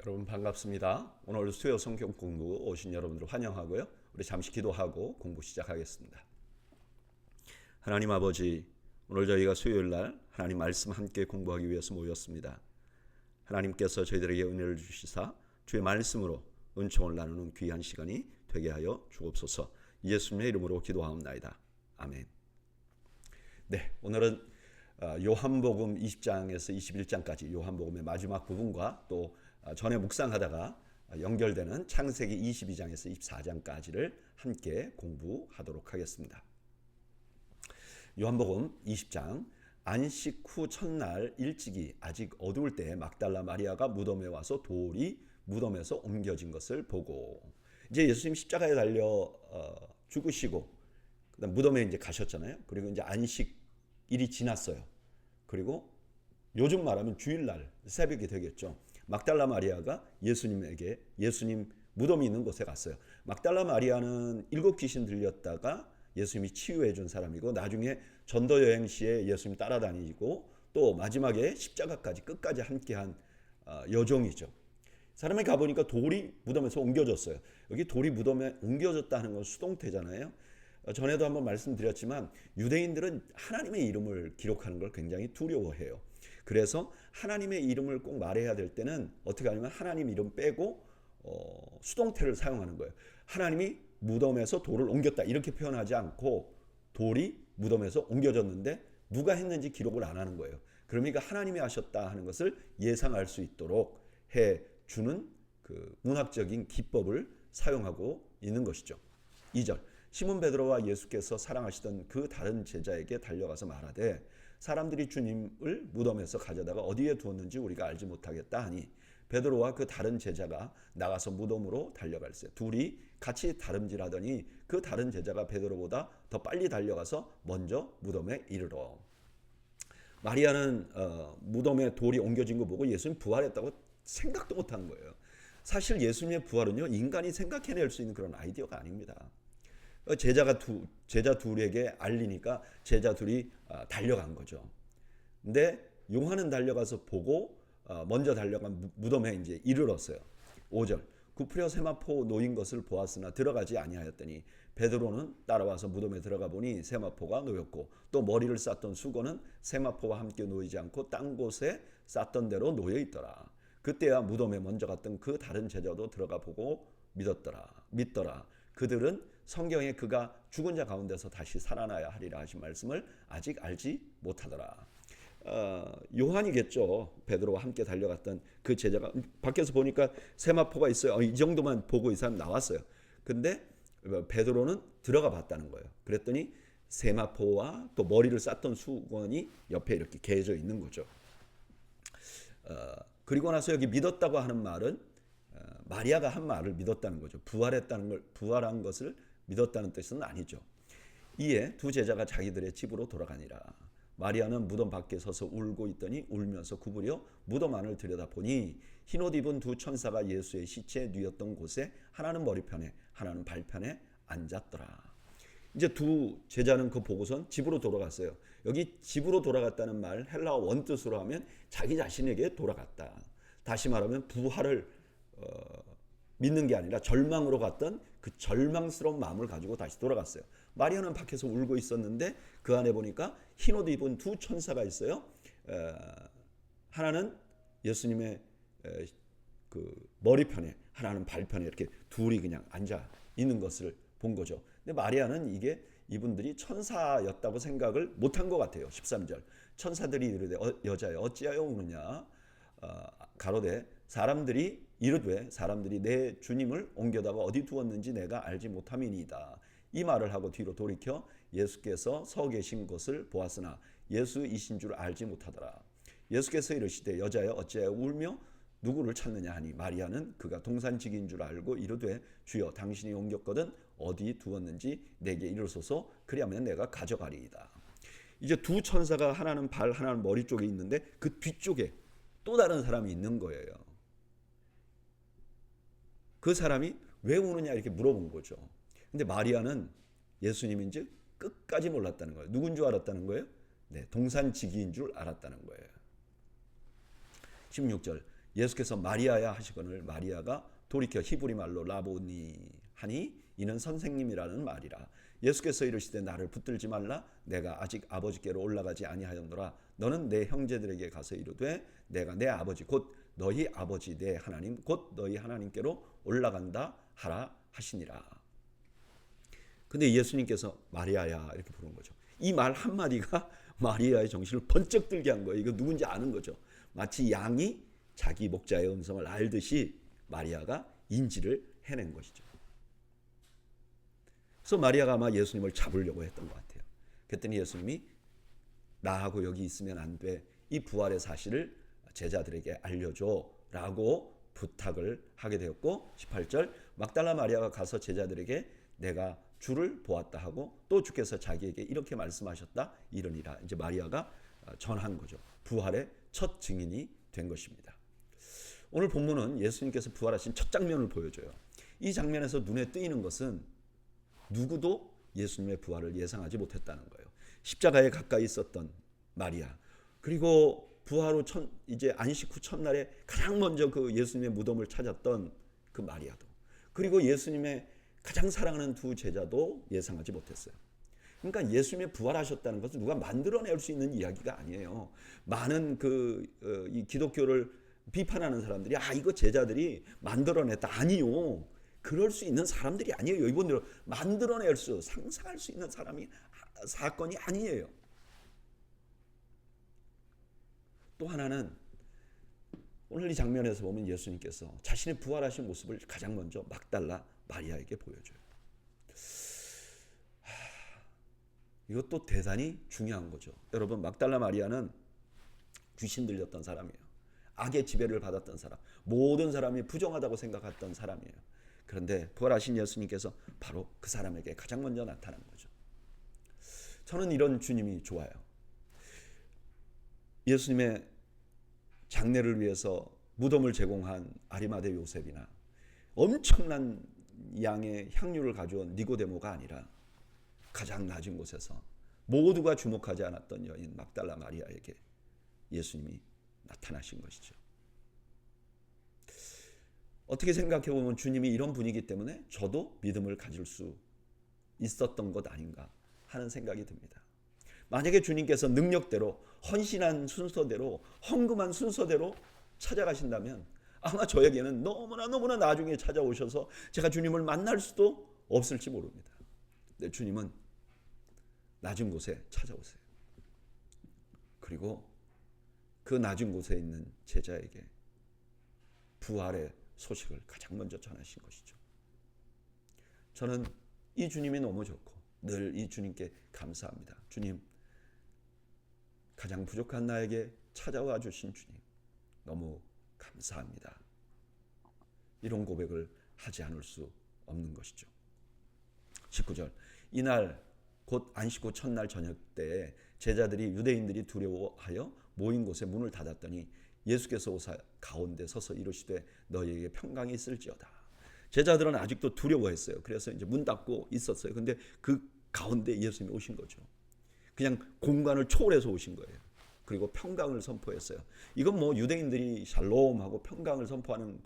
여러분 반갑습니다. 오늘 수요 성경 공부 오신 여러분들 환영하고요. 우리 잠시 기도하고 공부 시작하겠습니다. 하나님 아버지, 오늘 저희가 수요일 날 하나님 말씀 함께 공부하기 위해서 모였습니다. 하나님께서 저희들에게 은혜를 주시사 주의 말씀으로 은총을 나누는 귀한 시간이 되게 하여 주옵소서. 예수님의 이름으로 기도하옵나이다. 아멘. 네, 오늘은 요한복음 20장에서 21장까지 요한복음의 마지막 부분과 또 전에 묵상하다가 연결되는 창세기 22장에서 24장까지를 함께 공부하도록 하겠습니다. 요한복음 20장, 안식 후 첫날 일찍이 아직 어두울 때 막달라 마리아가 무덤에 와서 돌이 무덤에서 옮겨진 것을 보고, 이제 예수님 십자가에 달려 죽으시고 그다음 무덤에 이제 가셨잖아요. 그리고 이제 안식일이 지났어요. 그리고 요즘 말하면 주일날 새벽이 되겠죠. 막달라 마리아가 예수님 무덤이 있는 곳에 갔어요. 막달라 마리아는 7 귀신 들렸다가 예수님이 치유해 준 사람이고, 나중에 전도 여행 시에 예수님 따라다니고 또 마지막에 십자가까지 끝까지 함께한 여종이죠. 사람이 가보니까 돌이 무덤에서 옮겨졌어요. 여기 돌이 무덤에 옮겨졌다는 건 수동태잖아요. 전에도 한번 말씀드렸지만 유대인들은 하나님의 이름을 기록하는 걸 굉장히 두려워해요. 그래서 하나님의 이름을 꼭 말해야 될 때는 어떻게 하냐면 하나님 이름 빼고 수동태를 사용하는 거예요. 하나님이 무덤에서 돌을 옮겼다 이렇게 표현하지 않고 돌이 무덤에서 옮겨졌는데 누가 했는지 기록을 안 하는 거예요. 그러니까 하나님이 하셨다 하는 것을 예상할 수 있도록 해주는 그 문학적인 기법을 사용하고 있는 것이죠. 2절, 시몬 베드로와 예수께서 사랑하시던 그 다른 제자에게 달려가서 말하되 사람들이 주님을 무덤에서 가져다가 어디에 두었는지 우리가 알지 못하겠다 하니 베드로와 그 다른 제자가 나가서 무덤으로 달려갈세. 둘이 같이 다름질하더니 그 다른 제자가 베드로보다 더 빨리 달려가서 먼저 무덤에 이르러. 마리아는 무덤에 돌이 옮겨진 거 보고 예수님 부활했다고 생각도 못한 거예요. 사실 예수님의 부활은요, 인간이 생각해낼 수 있는 그런 아이디어가 아닙니다. 제자 둘에게 알리니까 제자 둘이 달려간 거죠. 근데 요한은 달려가서 보고 먼저 달려간 무덤에 이제 이르렀어요. 5절, 구부려 세마포 놓인 것을 보았으나 들어가지 아니하였더니 베드로는 따라와서 무덤에 들어가 보니 세마포가 놓였고 또 머리를 쌌던 수건은 세마포와 함께 놓이지 않고 딴 곳에 쌌던 대로 놓여 있더라. 그때야 무덤에 먼저 갔던 그 다른 제자도 들어가 보고 믿더라. 그들은 성경에 그가 죽은 자 가운데서 다시 살아나야 하리라 하신 말씀을 아직 알지 못하더라. 요한이겠죠. 베드로와 함께 달려갔던 그 제자가 밖에서 보니까 세마포가 있어요. 이 정도만 보고 이 사람 나왔어요. 근데 베드로는 들어가 봤다는 거예요. 그랬더니 세마포와 또 머리를 쌌던 수건이 옆에 이렇게 개져 있는 거죠. 그리고 나서 여기 믿었다고 하는 말은 마리아가 한 말을 믿었다는 거죠. 부활한 것을 믿었다는 뜻은 아니죠. 이에 두 제자가 자기들의 집으로 돌아가니라. 마리아는 무덤 밖에 서서 울고 있더니 울면서 구부려 무덤 안을 들여다보니 흰옷 입은 두 천사가 예수의 시체에 누웠던 곳에 하나는 머리편에 하나는 발편에 앉았더라. 이제 두 제자는 그거 보고선 집으로 돌아갔어요. 여기 집으로 돌아갔다는 말 헬라어 원뜻으로 하면 자기 자신에게 돌아갔다. 다시 말하면 부활을 믿는 게 아니라 절망으로 갔던 그 절망스러운 마음을 가지고 다시 돌아갔어요. 마리아는 밖에서 울고 있었는데 그 안에 보니까 흰옷 입은 두 천사가 있어요. 하나는 예수님의 그 머리편에 하나는 발편에 이렇게 둘이 그냥 앉아 있는 것을 본 거죠. 근데 마리아는 이게 이분들이 천사였다고 생각을 못한 것 같아요. 13절, 천사들이 이르되 여자여 어찌하여 우느냐. 가로되 사람들이 내 주님을 옮겨다가 어디 두었는지 내가 알지 못함이니이다. 이 말을 하고 뒤로 돌이켜 예수께서 서 계신 것을 보았으나 예수이신 줄 알지 못하더라. 예수께서 이르시되 여자여 어찌하여 울며 누구를 찾느냐 하니 마리아는 그가 동산직인 줄 알고 이르되 주여 당신이 옮겼거든 어디 두었는지 내게 이르소서 그리하면 내가 가져가리이다. 이제 두 천사가 하나는 발 하나는 머리 쪽에 있는데 그 뒤쪽에 또 다른 사람이 있는 거예요. 그 사람이 왜 우느냐 이렇게 물어본 거죠. 근데 마리아는 예수님인지 끝까지 몰랐다는 거예요. 누군 줄 알았다는 거예요? 네, 동산지기인 줄 알았다는 거예요. 16절, 예수께서 마리아야 하시거늘 마리아가 돌이켜 히브리 말로 라보니 하니 이는 선생님이라는 말이라. 예수께서 이르시되 나를 붙들지 말라. 내가 아직 아버지께로 올라가지 아니하였노라. 너는 내 형제들에게 가서 이르되 내가 내 아버지 곧 너희 아버지 내 하나님 곧 너희 하나님께로 올라간다 하라 하시니라. 근데 예수님께서 마리아야 이렇게 부른 거죠. 이 말 한마디가 마리아의 정신을 번쩍 들게 한 거예요. 이거 누군지 아는 거죠. 마치 양이 자기 목자의 음성을 알듯이 마리아가 인지를 해낸 것이죠. 그래서 마리아가 아마 예수님을 잡으려고 했던 것 같아요. 그랬더니 예수님이 나하고 여기 있으면 안 돼. 이 부활의 사실을 제자들에게 알려줘 라고 부탁을 하게 되었고 18절 막달라 마리아가 가서 제자들에게 내가 주를 보았다 하고 또 주께서 자기에게 이렇게 말씀하셨다 이러니라. 이제 마리아가 전한 거죠. 부활의 첫 증인이 된 것입니다. 오늘 본문은 예수님께서 부활하신 첫 장면을 보여줘요. 이 장면에서 눈에 띄는 것은 누구도 예수님의 부활을 예상하지 못했다는 거예요. 십자가에 가까이 있었던 마리아, 그리고 부활 후 이제 안식 후 첫날에 가장 먼저 그 예수님의 무덤을 찾았던 그 마리아도, 그리고 예수님의 가장 사랑하는 두 제자도 예상하지 못했어요. 그러니까 예수님의 부활하셨다는 것은 누가 만들어낼 수 있는 이야기가 아니에요. 많은 이 기독교를 비판하는 사람들이 이거 제자들이 만들어냈다. 아니요. 그럴 수 있는 사람들이 아니에요. 이분들은 만들어낼 수, 상상할 수 있는 사건이 아니에요. 또 하나는 오늘 이 장면에서 보면 예수님께서 자신의 부활하신 모습을 가장 먼저 막달라 마리아에게 보여줘요. 이것도 대단히 중요한 거죠. 여러분, 막달라 마리아는 귀신 들렸던 사람이에요. 악의 지배를 받았던 사람, 모든 사람이 부정하다고 생각했던 사람이에요. 그런데 부활하신 예수님께서 바로 그 사람에게 가장 먼저 나타난 거죠. 저는 이런 주님이 좋아요. 예수님의 장례를 위해서 무덤을 제공한 아리마대 요셉이나 엄청난 양의 향유를 가져온 니고데모가 아니라 가장 낮은 곳에서 모두가 주목하지 않았던 여인 막달라 마리아에게 예수님이 나타나신 것이죠. 어떻게 생각해 보면 주님이 이런 분이기 때문에 저도 믿음을 가질 수 있었던 것 아닌가 하는 생각이 듭니다. 만약에 주님께서 능력대로 헌신한 순서대로 헌금한 순서대로 찾아가신다면 아마 저에게는 너무나 나중에 찾아오셔서 제가 주님을 만날 수도 없을지 모릅니다. 근데 주님은 낮은 곳에 찾아오세요. 그리고 그 낮은 곳에 있는 제자에게 부활의 소식을 가장 먼저 전하신 것이죠. 저는 이 주님이 너무 좋고 늘 이 주님께 감사합니다. 주님, 가장 부족한 나에게 찾아와 주신 주님, 너무 감사합니다. 이런 고백을 하지 않을 수 없는 것이죠. 19절, 이날 곧 안식 후 첫날 저녁 때에 제자들이 유대인들이 두려워하여 모인 곳에 문을 닫았더니 예수께서 오사 가운데 서서 이르시되 너희에게 평강이 있을지어다. 제자들은 아직도 두려워했어요. 그래서 이제 문 닫고 있었어요. 근데 그 가운데 예수님이 오신 거죠. 그냥 공간을 초월해서 오신 거예요. 그리고 평강을 선포했어요. 이건 뭐 유대인들이 샬롬하고 평강을 선포하는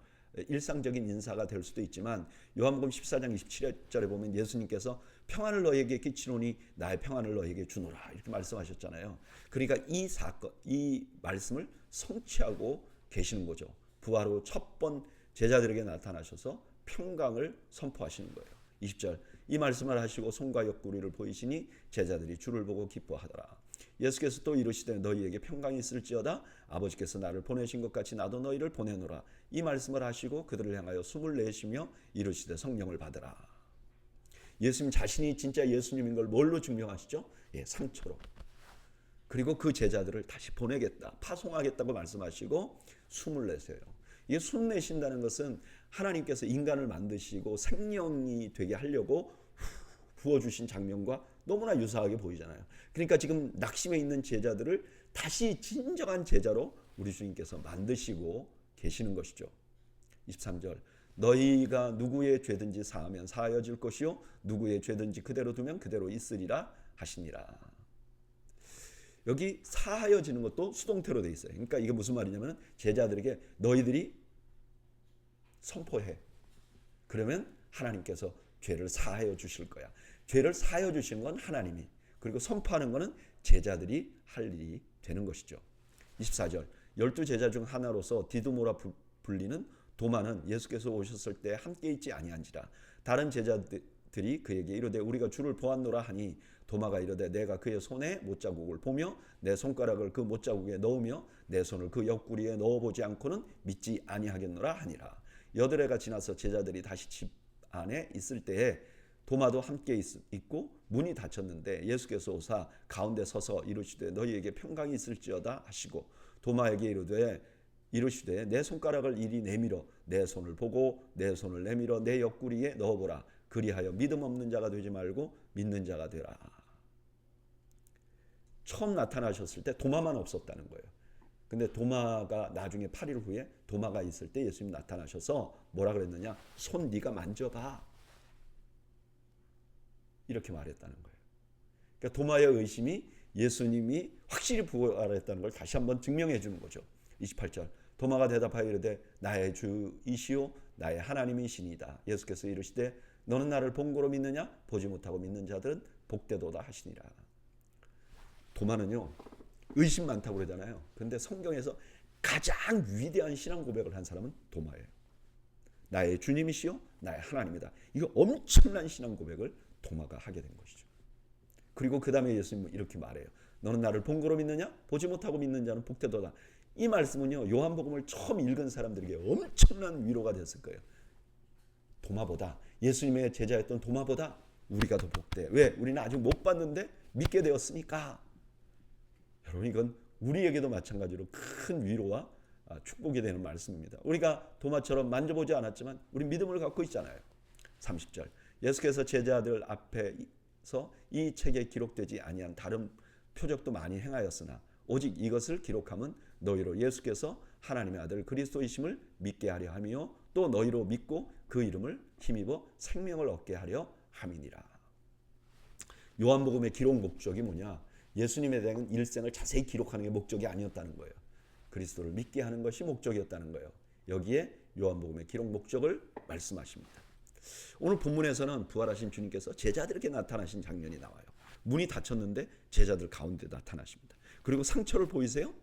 일상적인 인사가 될 수도 있지만 요한복음 14장 27절에 보면 예수님께서 평안을 너희에게 끼치노니 나의 평안을 너희에게 주노라 이렇게 말씀하셨잖아요. 그러니까 이 사건, 이 말씀을 성취하고 계시는 거죠. 부활 후 첫 번 제자들에게 나타나셔서 평강을 선포하시는 거예요. 20절, 이 말씀을 하시고 손과 옆구리를 보이시니 제자들이 주를 보고 기뻐하더라. 예수께서 또 이르시되 너희에게 평강이 있을지어다. 아버지께서 나를 보내신 것 같이 나도 너희를 보내노라. 이 말씀을 하시고 그들을 향하여 숨을 내쉬며 이르시되 성령을 받으라. 예수님 자신이 진짜 예수님인 걸 뭘로 증명하시죠? 상처로. 그리고 그 제자들을 다시 보내겠다, 파송하겠다고 말씀하시고 숨을 내세요. 이게 숨 내쉰다는 것은 하나님께서 인간을 만드시고 생명이 되게 하려고 부어주신 장면과 너무나 유사하게 보이잖아요. 그러니까 지금 낙심해 있는 제자들을 다시 진정한 제자로 우리 주님께서 만드시고 계시는 것이죠. 23절, 너희가 누구의 죄든지 사하면 사하여질 것이요 누구의 죄든지 그대로 두면 그대로 있으리라 하시니라. 여기 사하여지는 것도 수동태로 돼 있어요. 그러니까 이게 무슨 말이냐면 제자들에게 너희들이 선포해. 그러면 하나님께서 죄를 사하여 주실 거야. 죄를 사하여 주신 건 하나님이, 그리고 선포하는 것은 제자들이 할 일이 되는 것이죠. 24절 12제자 중 하나로서 디두모라 불리는 도마는 예수께서 오셨을 때 함께 있지 아니한지라. 다른 제자들이 그에게 이르되 우리가 주를 보았노라 하니 도마가 이르되 내가 그의 손에 못자국을 보며 내 손가락을 그 못자국에 넣으며 내 손을 그 옆구리에 넣어보지 않고는 믿지 아니하겠노라 하니라. 여드레가 지나서 제자들이 다시 집 안에 있을 때에 도마도 함께 있고 문이 닫혔는데 예수께서 오사 가운데 서서 이르시되 너희에게 평강이 있을지어다 하시고 도마에게 이르시되 내 손가락을 이리 내밀어 내 손을 보고 내 손을 내밀어 내 옆구리에 넣어보라. 그리하여 믿음 없는 자가 되지 말고 믿는 자가 되라. 처음 나타나셨을 때 도마만 없었다는 거예요. 근데 도마가 나중에 8일 후에 도마가 있을 때 예수님 나타나셔서 뭐라 그랬느냐? 손 네가 만져봐. 이렇게 말했다는 거예요. 그러니까 도마의 의심이 예수님이 확실히 부활했다는 걸 다시 한번 증명해 주는 거죠. 28절 도마가 대답하여 이르되 나의 주이시오 나의 하나님이시니이다. 예수께서 이르시되 너는 나를 본 거로 믿느냐? 보지 못하고 믿는 자들은 복되도다 하시니라. 도마는요 의심 많다고 그러잖아요. 그런데 성경에서 가장 위대한 신앙 고백을 한 사람은 도마예요. 나의 주님이시오 나의 하나님이다. 이거 엄청난 신앙 고백을 도마가 하게 된 것이죠. 그리고 그 다음에 예수님은 이렇게 말해요. 너는 나를 본 거로 믿느냐? 보지 못하고 믿는 자는 복되도다. 이 말씀은요 요한복음을 처음 읽은 사람들에게 엄청난 위로가 됐을 거예요. 도마보다, 예수님의 제자였던 도마보다 우리가 더 복돼. 왜? 우리는 아직 못 봤는데 믿게 되었으니까. 여러분 이건 우리에게도 마찬가지로 큰 위로와 축복이 되는 말씀입니다. 우리가 도마처럼 만져보지 않았지만 우리 믿음을 갖고 있잖아요. 30절 예수께서 제자들 앞에서 이 책에 기록되지 아니한 다른 표적도 많이 행하였으나 오직 이것을 기록함은 너희로 예수께서 하나님의 아들 그리스도이심을 믿게 하려 하며 또 너희로 믿고 그 이름을 힘입어 생명을 얻게 하려 함이니라. 요한복음의 기록 목적이 뭐냐? 예수님에 대한 일생을 자세히 기록하는 게 목적이 아니었다는 거예요. 그리스도를 믿게 하는 것이 목적이었다는 거예요. 여기에 요한복음의 기록 목적을 말씀하십니다. 오늘 본문에서는 부활하신 주님께서 제자들에게 나타나신 장면이 나와요. 문이 닫혔는데 제자들 가운데 나타나십니다. 그리고 상처를 보이세요?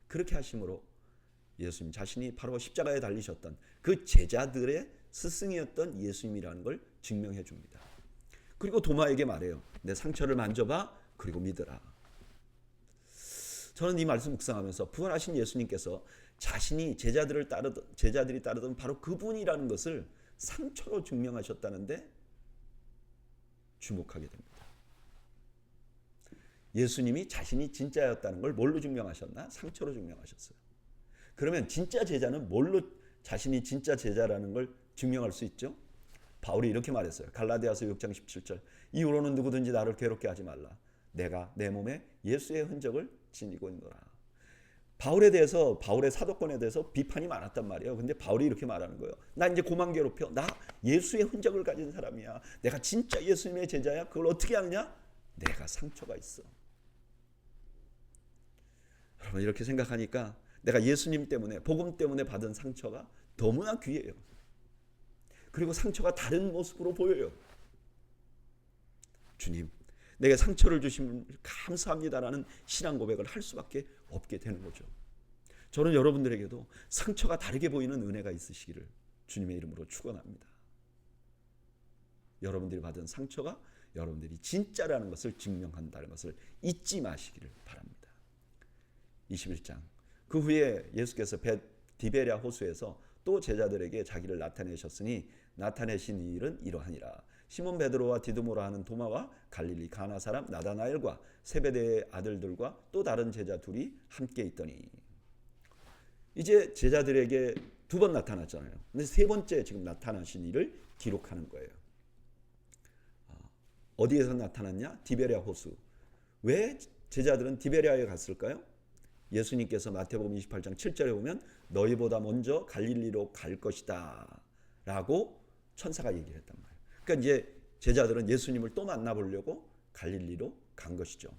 그렇게 하심으로 예수님 자신이 바로 십자가에 달리셨던 그 제자들의 스승이었던 예수님이라는 걸 증명해 줍니다. 그리고 도마에게 말해요. 내 상처를 만져봐. 그리고 믿으라. 저는 이 말씀 묵상하면서 부활하신 예수님께서 자신이 제자들이 따르던 바로 그분이라는 것을 상처로 증명하셨다는데 주목하게 됩니다. 예수님이 자신이 진짜였다는 걸 뭘로 증명하셨나? 상처로 증명하셨어요. 그러면 진짜 제자는 뭘로 자신이 진짜 제자라는 걸 증명할 수 있죠? 바울이 이렇게 말했어요. 갈라디아서 6장 17절 이후로는 누구든지 나를 괴롭게 하지 말라. 내가 내 몸에 예수의 흔적을 지니고 있노라. 바울에 대해서, 바울의 사도권에 대해서 비판이 많았단 말이에요. 근데 바울이 이렇게 말하는 거예요. 나 이제 고만 괴롭혀. 나 예수의 흔적을 가진 사람이야. 내가 진짜 예수님의 제자야. 그걸 어떻게 아느냐? 내가 상처가 있어. 여러분 이렇게 생각하니까 내가 예수님 때문에, 복음 때문에 받은 상처가 너무나 귀해요. 그리고 상처가 다른 모습으로 보여요. 주님, 내게 상처를 주심을 감사합니다라는 신앙 고백을 할 수밖에 없게 되는 거죠. 저는 여러분들에게도 상처가 다르게 보이는 은혜가 있으시기를 주님의 이름으로 축원합니다. 여러분들이 받은 상처가 여러분들이 진짜라는 것을 증명한다는 것을 잊지 마시기를 바랍니다. 21장 그 후에 예수께서 디베랴 호수에서 또 제자들에게 자기를 나타내셨으니 나타내신 일은 이러하니라. 시몬 베드로와 디두모라 하는 도마와 갈릴리 가나 사람 나다나엘과 세베대의 아들들과 또 다른 제자 둘이 함께 있더니. 이제 제자들에게 두 번 나타났잖아요. 근데 세 번째 지금 나타나신 일을 기록하는 거예요. 어디에서 나타났냐? 디베랴 호수. 왜 제자들은 디베랴에 갔을까요? 예수님께서 마태복음 28장 7절에 보면 너희보다 먼저 갈릴리로 갈 것이다 라고 천사가 얘기를 했단 말이에요. 그러니까 이제 제자들은 예수님을 또 만나보려고 갈릴리로 간 것이죠.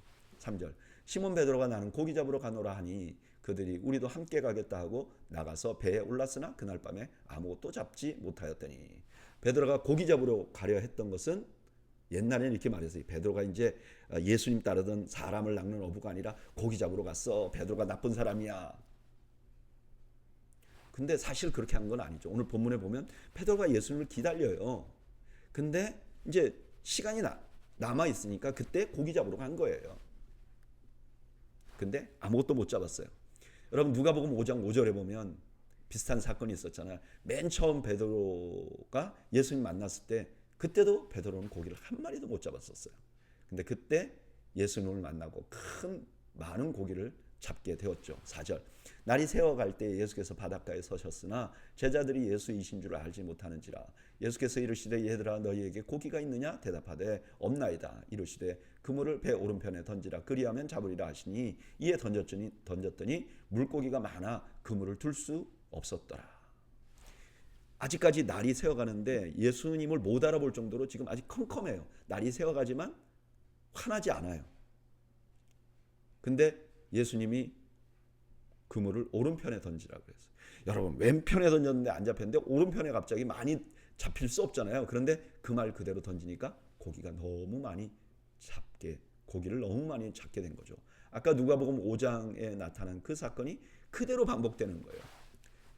3절 시몬 베드로가 나는 고기 잡으러 가노라 하니 그들이 우리도 함께 가겠다 하고 나가서 배에 올랐으나 그날 밤에 아무것도 잡지 못하였더니 베드로가 고기 잡으러 가려 했던 것은 옛날에는 이렇게 말했어요. 베드로가 이제 예수님 따르던 사람을 낚는 어부가 아니라 고기 잡으러 갔어. 베드로가 나쁜 사람이야. 근데 사실 그렇게 한 건 아니죠. 오늘 본문에 보면 베드로가 예수님을 기다려요. 근데 이제 시간이 남아 있으니까 그때 고기 잡으러 간 거예요. 근데 아무것도 못 잡았어요. 여러분 누가복음 5장 5절에 보면 비슷한 사건이 있었잖아요. 맨 처음 베드로가 예수님 만났을 때 그때도 베드로는 고기를 한 마리도 못 잡았었어요. 근데 그때 예수님을 만나고 많은 고기를 잡게 되었죠. 4절. 날이 새어갈 때 예수께서 바닷가에 서셨으나 제자들이 예수이신 줄 알지 못하는지라. 예수께서 이르시되 얘들아 너희에게 고기가 있느냐 대답하되 없나이다. 이르시되 그물을 배 오른편에 던지라 그리하면 잡으리라 하시니 이에 던졌더니 물고기가 많아 그물을 둘 수 없었더라. 아직까지 날이 새어가는데 예수님을 못 알아볼 정도로 지금 아직 컴컴해요. 날이 새어가지만 화나지 않아요. 근데 예수님이 그물을 오른편에 던지라고 했어요. 여러분 왼편에 던졌는데 안 잡혔는데 오른편에 갑자기 많이 잡힐 수 없잖아요. 그런데 그 말 그대로 던지니까 고기를 너무 많이 잡게 된 거죠. 아까 누가복음 5장에 나타난 그 사건이 그대로 반복되는 거예요.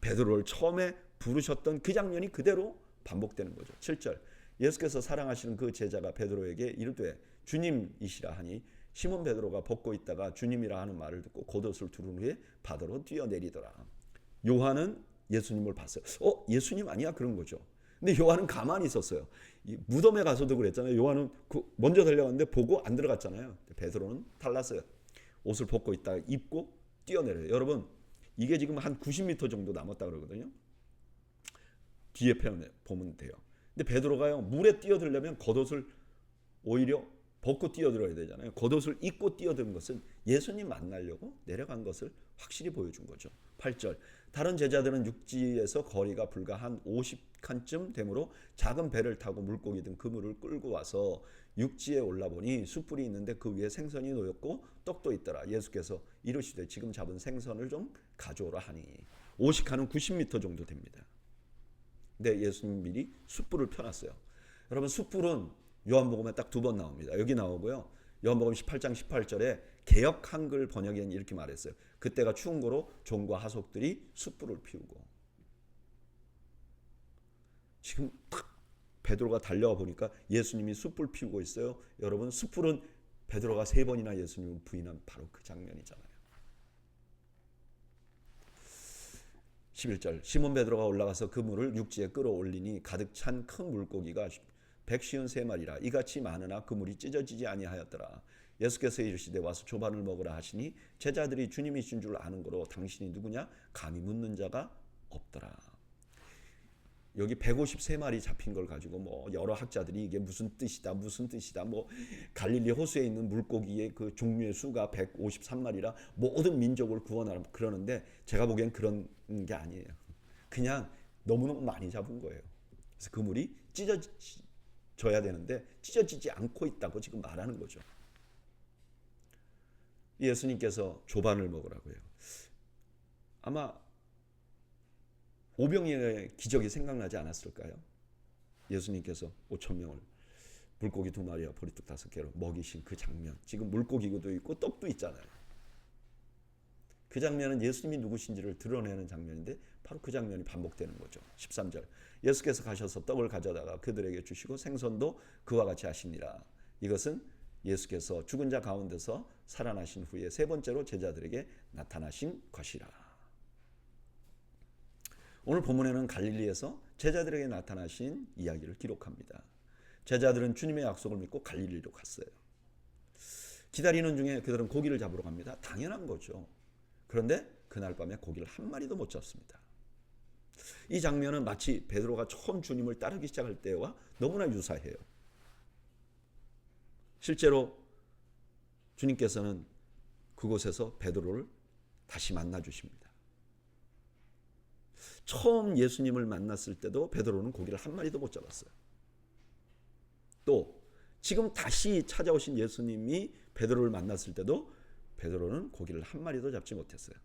베드로를 처음에 부르셨던 그 장면이 그대로 반복되는 거죠. 7절. 예수께서 사랑하시는 그 제자가 베드로에게 이르되 주님이시라 하니 시몬 베드로가 벗고 있다가 주님이라 하는 말을 듣고 겉옷을 두른 후에 바다로 뛰어내리더라. 요한은 예수님을 봤어요. 예수님 아니야? 그런 거죠. 근데 요한은 가만히 있었어요. 이 무덤에 가서도 그랬잖아요. 요한은 먼저 달려갔는데 보고 안 들어갔잖아요. 베드로는 달랐어요. 옷을 벗고 있다가 입고 뛰어내려요. 여러분 이게 지금 한 90m 정도 남았다 그러거든요. 뒤에 편에 보면 돼요. 근데 베드로가요 물에 뛰어들려면 겉옷을 오히려 벗고 뛰어들어야 되잖아요. 겉옷을 입고 뛰어든 것은 예수님 만나려고 내려간 것을 확실히 보여준 거죠. 8절. 다른 제자들은 육지에서 거리가 불과 한 50칸쯤 되므로 작은 배를 타고 물고기 든 그물을 끌고 와서 육지에 올라보니 숯불이 있는데 그 위에 생선이 놓였고 떡도 있더라. 예수께서 이르시되 지금 잡은 생선을 좀 가져오라 하니 50칸은 90m 정도 됩니다. 근데 예수님 미리 숯불을 펴놨어요. 여러분 숯불은 요한복음에 딱 2번 나옵니다. 여기 나오고요. 요한복음 18장 18절에 개역 한글 번역에는 이렇게 말했어요. 그때가 추운 거로 종과 하속들이 숯불을 피우고. 지금 탁 베드로가 달려와 보니까 예수님이 숯불 피우고 있어요. 여러분 숯불은 베드로가 3번이나 예수님을 부인한 바로 그 장면이잖아요. 11절. 시몬 베드로가 올라가서 그물을 육지에 끌어올리니 가득 찬 큰 물고기가 153마리라 이같이 많으나 그물이 찢어지지 아니하였더라. 예수께서 이르시되 와서 조반을 먹으라 하시니 제자들이 주님이신 줄 아는 거로 당신이 누구냐 감히 묻는 자가 없더라. 여기 153마리 잡힌 걸 가지고 뭐 여러 학자들이 이게 무슨 뜻이다 뭐 갈릴리 호수에 있는 물고기의 그 종류의 수가 153마리라 모든 민족을 구원하라 그러는데 제가 보기엔 그런 게 아니에요. 그냥 너무너무 많이 잡은 거예요. 그래서 그물이 찢어져야 되는데 찢어지지 않고 있다고 지금 말하는 거죠. 예수님께서 조반을 먹으라고 해요. 아마 오병이어의 기적이 생각나지 않았을까요? 예수님께서 5,000명을 물고기 2마리와 보리떡 5개로 먹이신 그 장면. 지금 물고기도 있고 떡도 있잖아요. 그 장면은 예수님이 누구신지를 드러내는 장면인데 바로 그 장면이 반복되는 거죠. 13절. 예수께서 가셔서 떡을 가져다가 그들에게 주시고 생선도 그와 같이 하시니라. 이것은 예수께서 죽은 자 가운데서 살아나신 후에 3번째로 제자들에게 나타나신 것이라. 오늘 본문에는 갈릴리에서 제자들에게 나타나신 이야기를 기록합니다. 제자들은 주님의 약속을 믿고 갈릴리로 갔어요. 기다리는 중에 그들은 고기를 잡으러 갑니다. 당연한 거죠. 그런데 그날 밤에 고기를 한 마리도 못 잡습니다. 이 장면은 마치 베드로가 처음 주님을 따르기 시작할 때와 너무나 유사해요. 실제로 주님께서는 그곳에서 베드로를 다시 만나 주십니다. 처음 예수님을 만났을 때도 베드로는 고기를 한 마리도 못 잡았어요. 또 지금 다시 찾아오신 예수님이 베드로를 만났을 때도 베드로는 고기를 한 마리도 잡지 못했어요.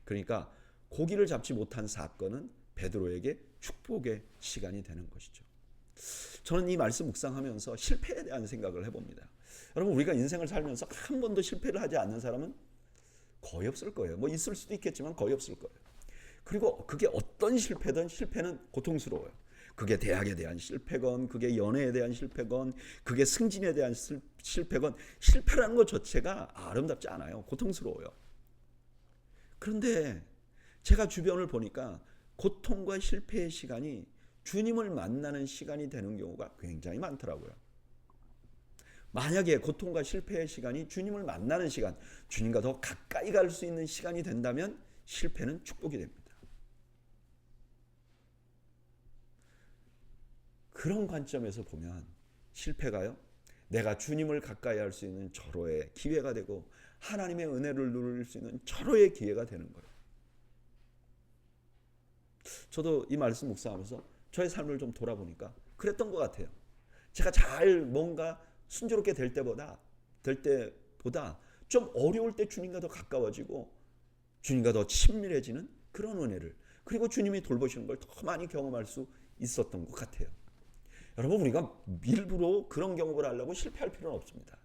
그러니까 고기를 잡지 못한 사건은 베드로에게 축복의 시간이 되는 것이죠. 저는 이 말씀 묵상하면서 실패에 대한 생각을 해봅니다. 여러분, 우리가 인생을 살면서 한 번도 실패를 하지 않는 사람은 거의 없을 거예요. 뭐 있을 수도 있겠지만 거의 없을 거예요. 그리고 그게 어떤 실패든 실패는 고통스러워요. 그게 대학에 대한 실패건, 그게 연애에 대한 실패건, 그게 승진에 대한 실패건, 실패라는 것 자체가 아름답지 않아요. 고통스러워요. 그런데 제가 주변을 보니까 고통과 실패의 시간이 주님을 만나는 시간이 되는 경우가 굉장히 많더라고요. 만약에 고통과 실패의 시간이 주님을 만나는 시간, 주님과 더 가까이 갈 수 있는 시간이 된다면 실패는 축복이 됩니다. 그런 관점에서 보면 실패가요, 내가 주님을 가까이 할 수 있는 절호의 기회가 되고 하나님의 은혜를 누릴 수 있는 절호의 기회가 되는 거예요. 저도 이 말씀 묵상하면서 저의 삶을 좀 돌아보니까 그랬던 것 같아요. 제가 잘 뭔가 순조롭게 될 때보다 좀 어려울 때 주님과 더 가까워지고 주님과 더 친밀해지는 그런 은혜를, 그리고 주님이 돌보시는 걸 더 많이 경험할 수 있었던 것 같아요. 여러분, 우리가 일부러 그런 경험을 하려고 실패할 필요는 없습니다.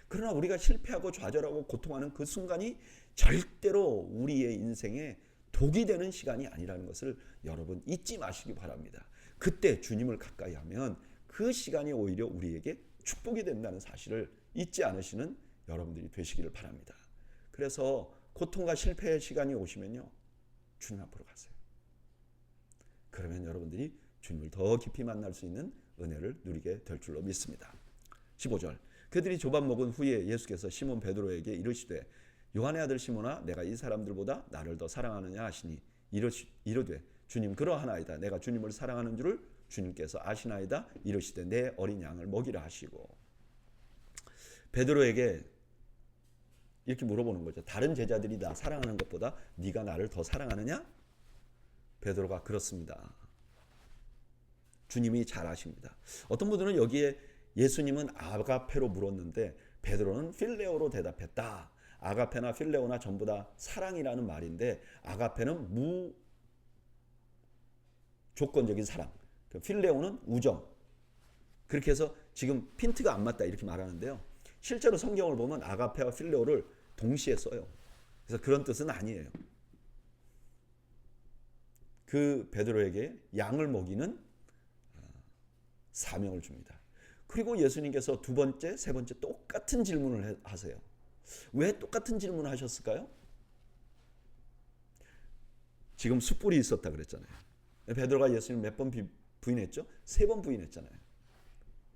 그러나 우리가 실패하고 좌절하고 고통하는 그 순간이 절대로 우리의 인생에 독이 되는 시간이 아니라는 것을 여러분 잊지 마시기 바랍니다. 그때 주님을 가까이 하면 그 시간이 오히려 우리에게 축복이 된다는 사실을 잊지 않으시는 여러분들이 되시기를 바랍니다. 그래서 고통과 실패의 시간이 오시면요, 주님 앞으로 가세요. 그러면 여러분들이 주님을 더 깊이 만날 수 있는 은혜를 누리게 될 줄로 믿습니다. 15절, 그들이 조밥 먹은 후에 예수께서 시몬 베드로에게 이르시되 요한의 아들 시몬아, 내가 이 사람들보다 나를 더 사랑하느냐 하시니 이르되 주님 그러하나이다. 내가 주님을 사랑하는 줄을 주님께서 아시나이다. 이르시되 내 어린 양을 먹이라 하시고, 베드로에게 이렇게 물어보는 거죠. 다른 제자들이 나 사랑하는 것보다 네가 나를 더 사랑하느냐? 베드로가 그렇습니다. 주님이 잘 아십니다. 어떤 분들은 여기에 예수님은 아가페로 물었는데 베드로는 필레오로 대답했다. 아가페나 필레오나 전부 다 사랑이라는 말인데, 아가페는 무조건적인 사랑, 필레오는 우정. 그렇게 해서 지금 핀트가 안 맞다 이렇게 말하는데요, 실제로 성경을 보면 아가페와 필레오를 동시에 써요. 그래서 그런 뜻은 아니에요. 그 베드로에게 양을 먹이는 사명을 줍니다. 그리고 예수님께서 두 번째, 세 번째 똑같은 질문을 하세요. 왜 똑같은 질문을 하셨을까요? 지금 숯불이 있었다 그랬잖아요. 베드로가 예수님 몇 번 부인했죠? 3번 부인했잖아요.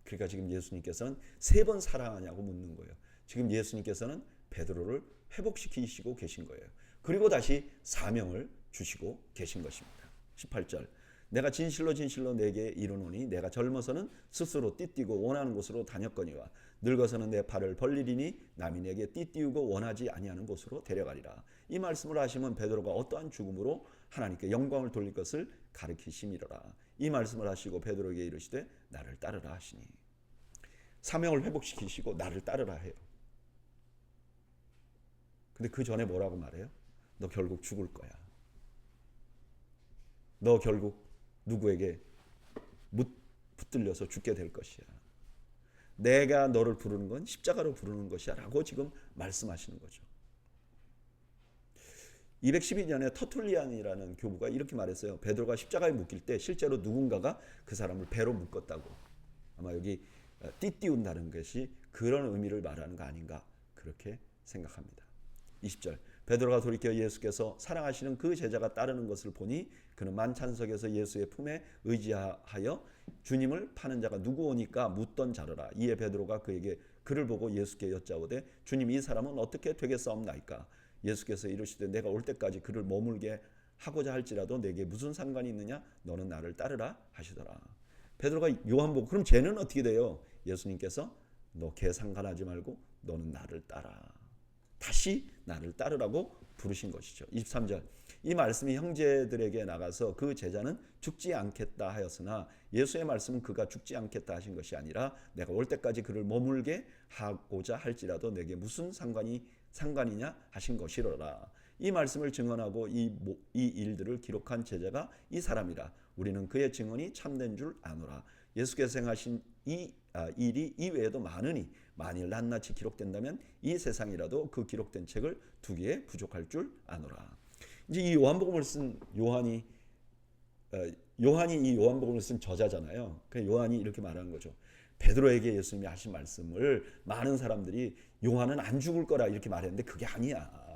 그러니까 지금 예수님께서는 3번 사랑하냐고 묻는 거예요. 지금 예수님께서는 베드로를 회복시키시고 계신 거예요. 그리고 다시 사명을 주시고 계신 것입니다. 18절, 내가 진실로 진실로 내게 이르노니 내가 젊어서는 스스로 띠띠고 원하는 곳으로 다녔거니와 늙어서는 내 발을 벌리리니 남이 내게 띠띠우고 원하지 아니하는 곳으로 데려가리라. 이 말씀을 하시면 베드로가 어떠한 죽음으로 하나님께 영광을 돌릴 것을 가르치심이로라. 이 말씀을 하시고 베드로에게 이르시되 나를 따르라 하시니, 사명을 회복시키시고 나를 따르라 해요. 근데 그 전에 뭐라고 말해요? 너 결국 죽을 거야. 너 결국 누구에게 붙들려서 죽게 될 것이야. 내가 너를 부르는 건 십자가로 부르는 것이야 라고 지금 말씀하시는 거죠. 212년에 터툴리안이라는 교부가 이렇게 말했어요. 베드로가 십자가에 묶일 때 실제로 누군가가 그 사람을 배로 묶었다고. 아마 여기 띠띠운다는 것이 그런 의미를 말하는 거 아닌가 그렇게 생각합니다. 20절, 베드로가 돌이켜 예수께서 사랑하시는 그 제자가 따르는 것을 보니 그는 만찬석에서 예수의 품에 의지하여 주님을 파는 자가 누구오니까 묻던 자로라. 이에 베드로가 그를 보고 예수께 여짜오되 주님, 이 사람은 어떻게 되겠사옵나이까? 예수께서 이르시되 내가 올 때까지 그를 머물게 하고자 할지라도 내게 무슨 상관이 있느냐? 너는 나를 따르라 하시더라. 베드로가 요한 보고 그럼 쟤는 어떻게 돼요? 예수님께서 너 걔 상관하지 말고 너는 나를 따라. 다시 나를 따르라고 부르신 것이죠. 23절, 이 말씀이 형제들에게 나가서 그 제자는 죽지 않겠다 하였으나 예수의 말씀은 그가 죽지 않겠다 하신 것이 아니라 내가 올 때까지 그를 머물게 하고자 할지라도 내게 무슨 상관이 상관이냐 하신 것이로라. 이 말씀을 증언하고 이 일들을 기록한 제자가 이 사람이라. 우리는 그의 증언이 참된 줄 아노라. 예수께서 행하신 이 일이 이외에도 많으니 만일 낱낱이 기록된다면 이 세상이라도 그 기록된 책을 두기에 부족할 줄 아노라. 이제 이 요한복음을 쓴 요한이 이 요한복음을 쓴 저자잖아요. 그 요한이 이렇게 말하는 거죠. 베드로에게 예수님이 하신 말씀을 많은 사람들이 요한은 안 죽을 거라 이렇게 말했는데 그게 아니야.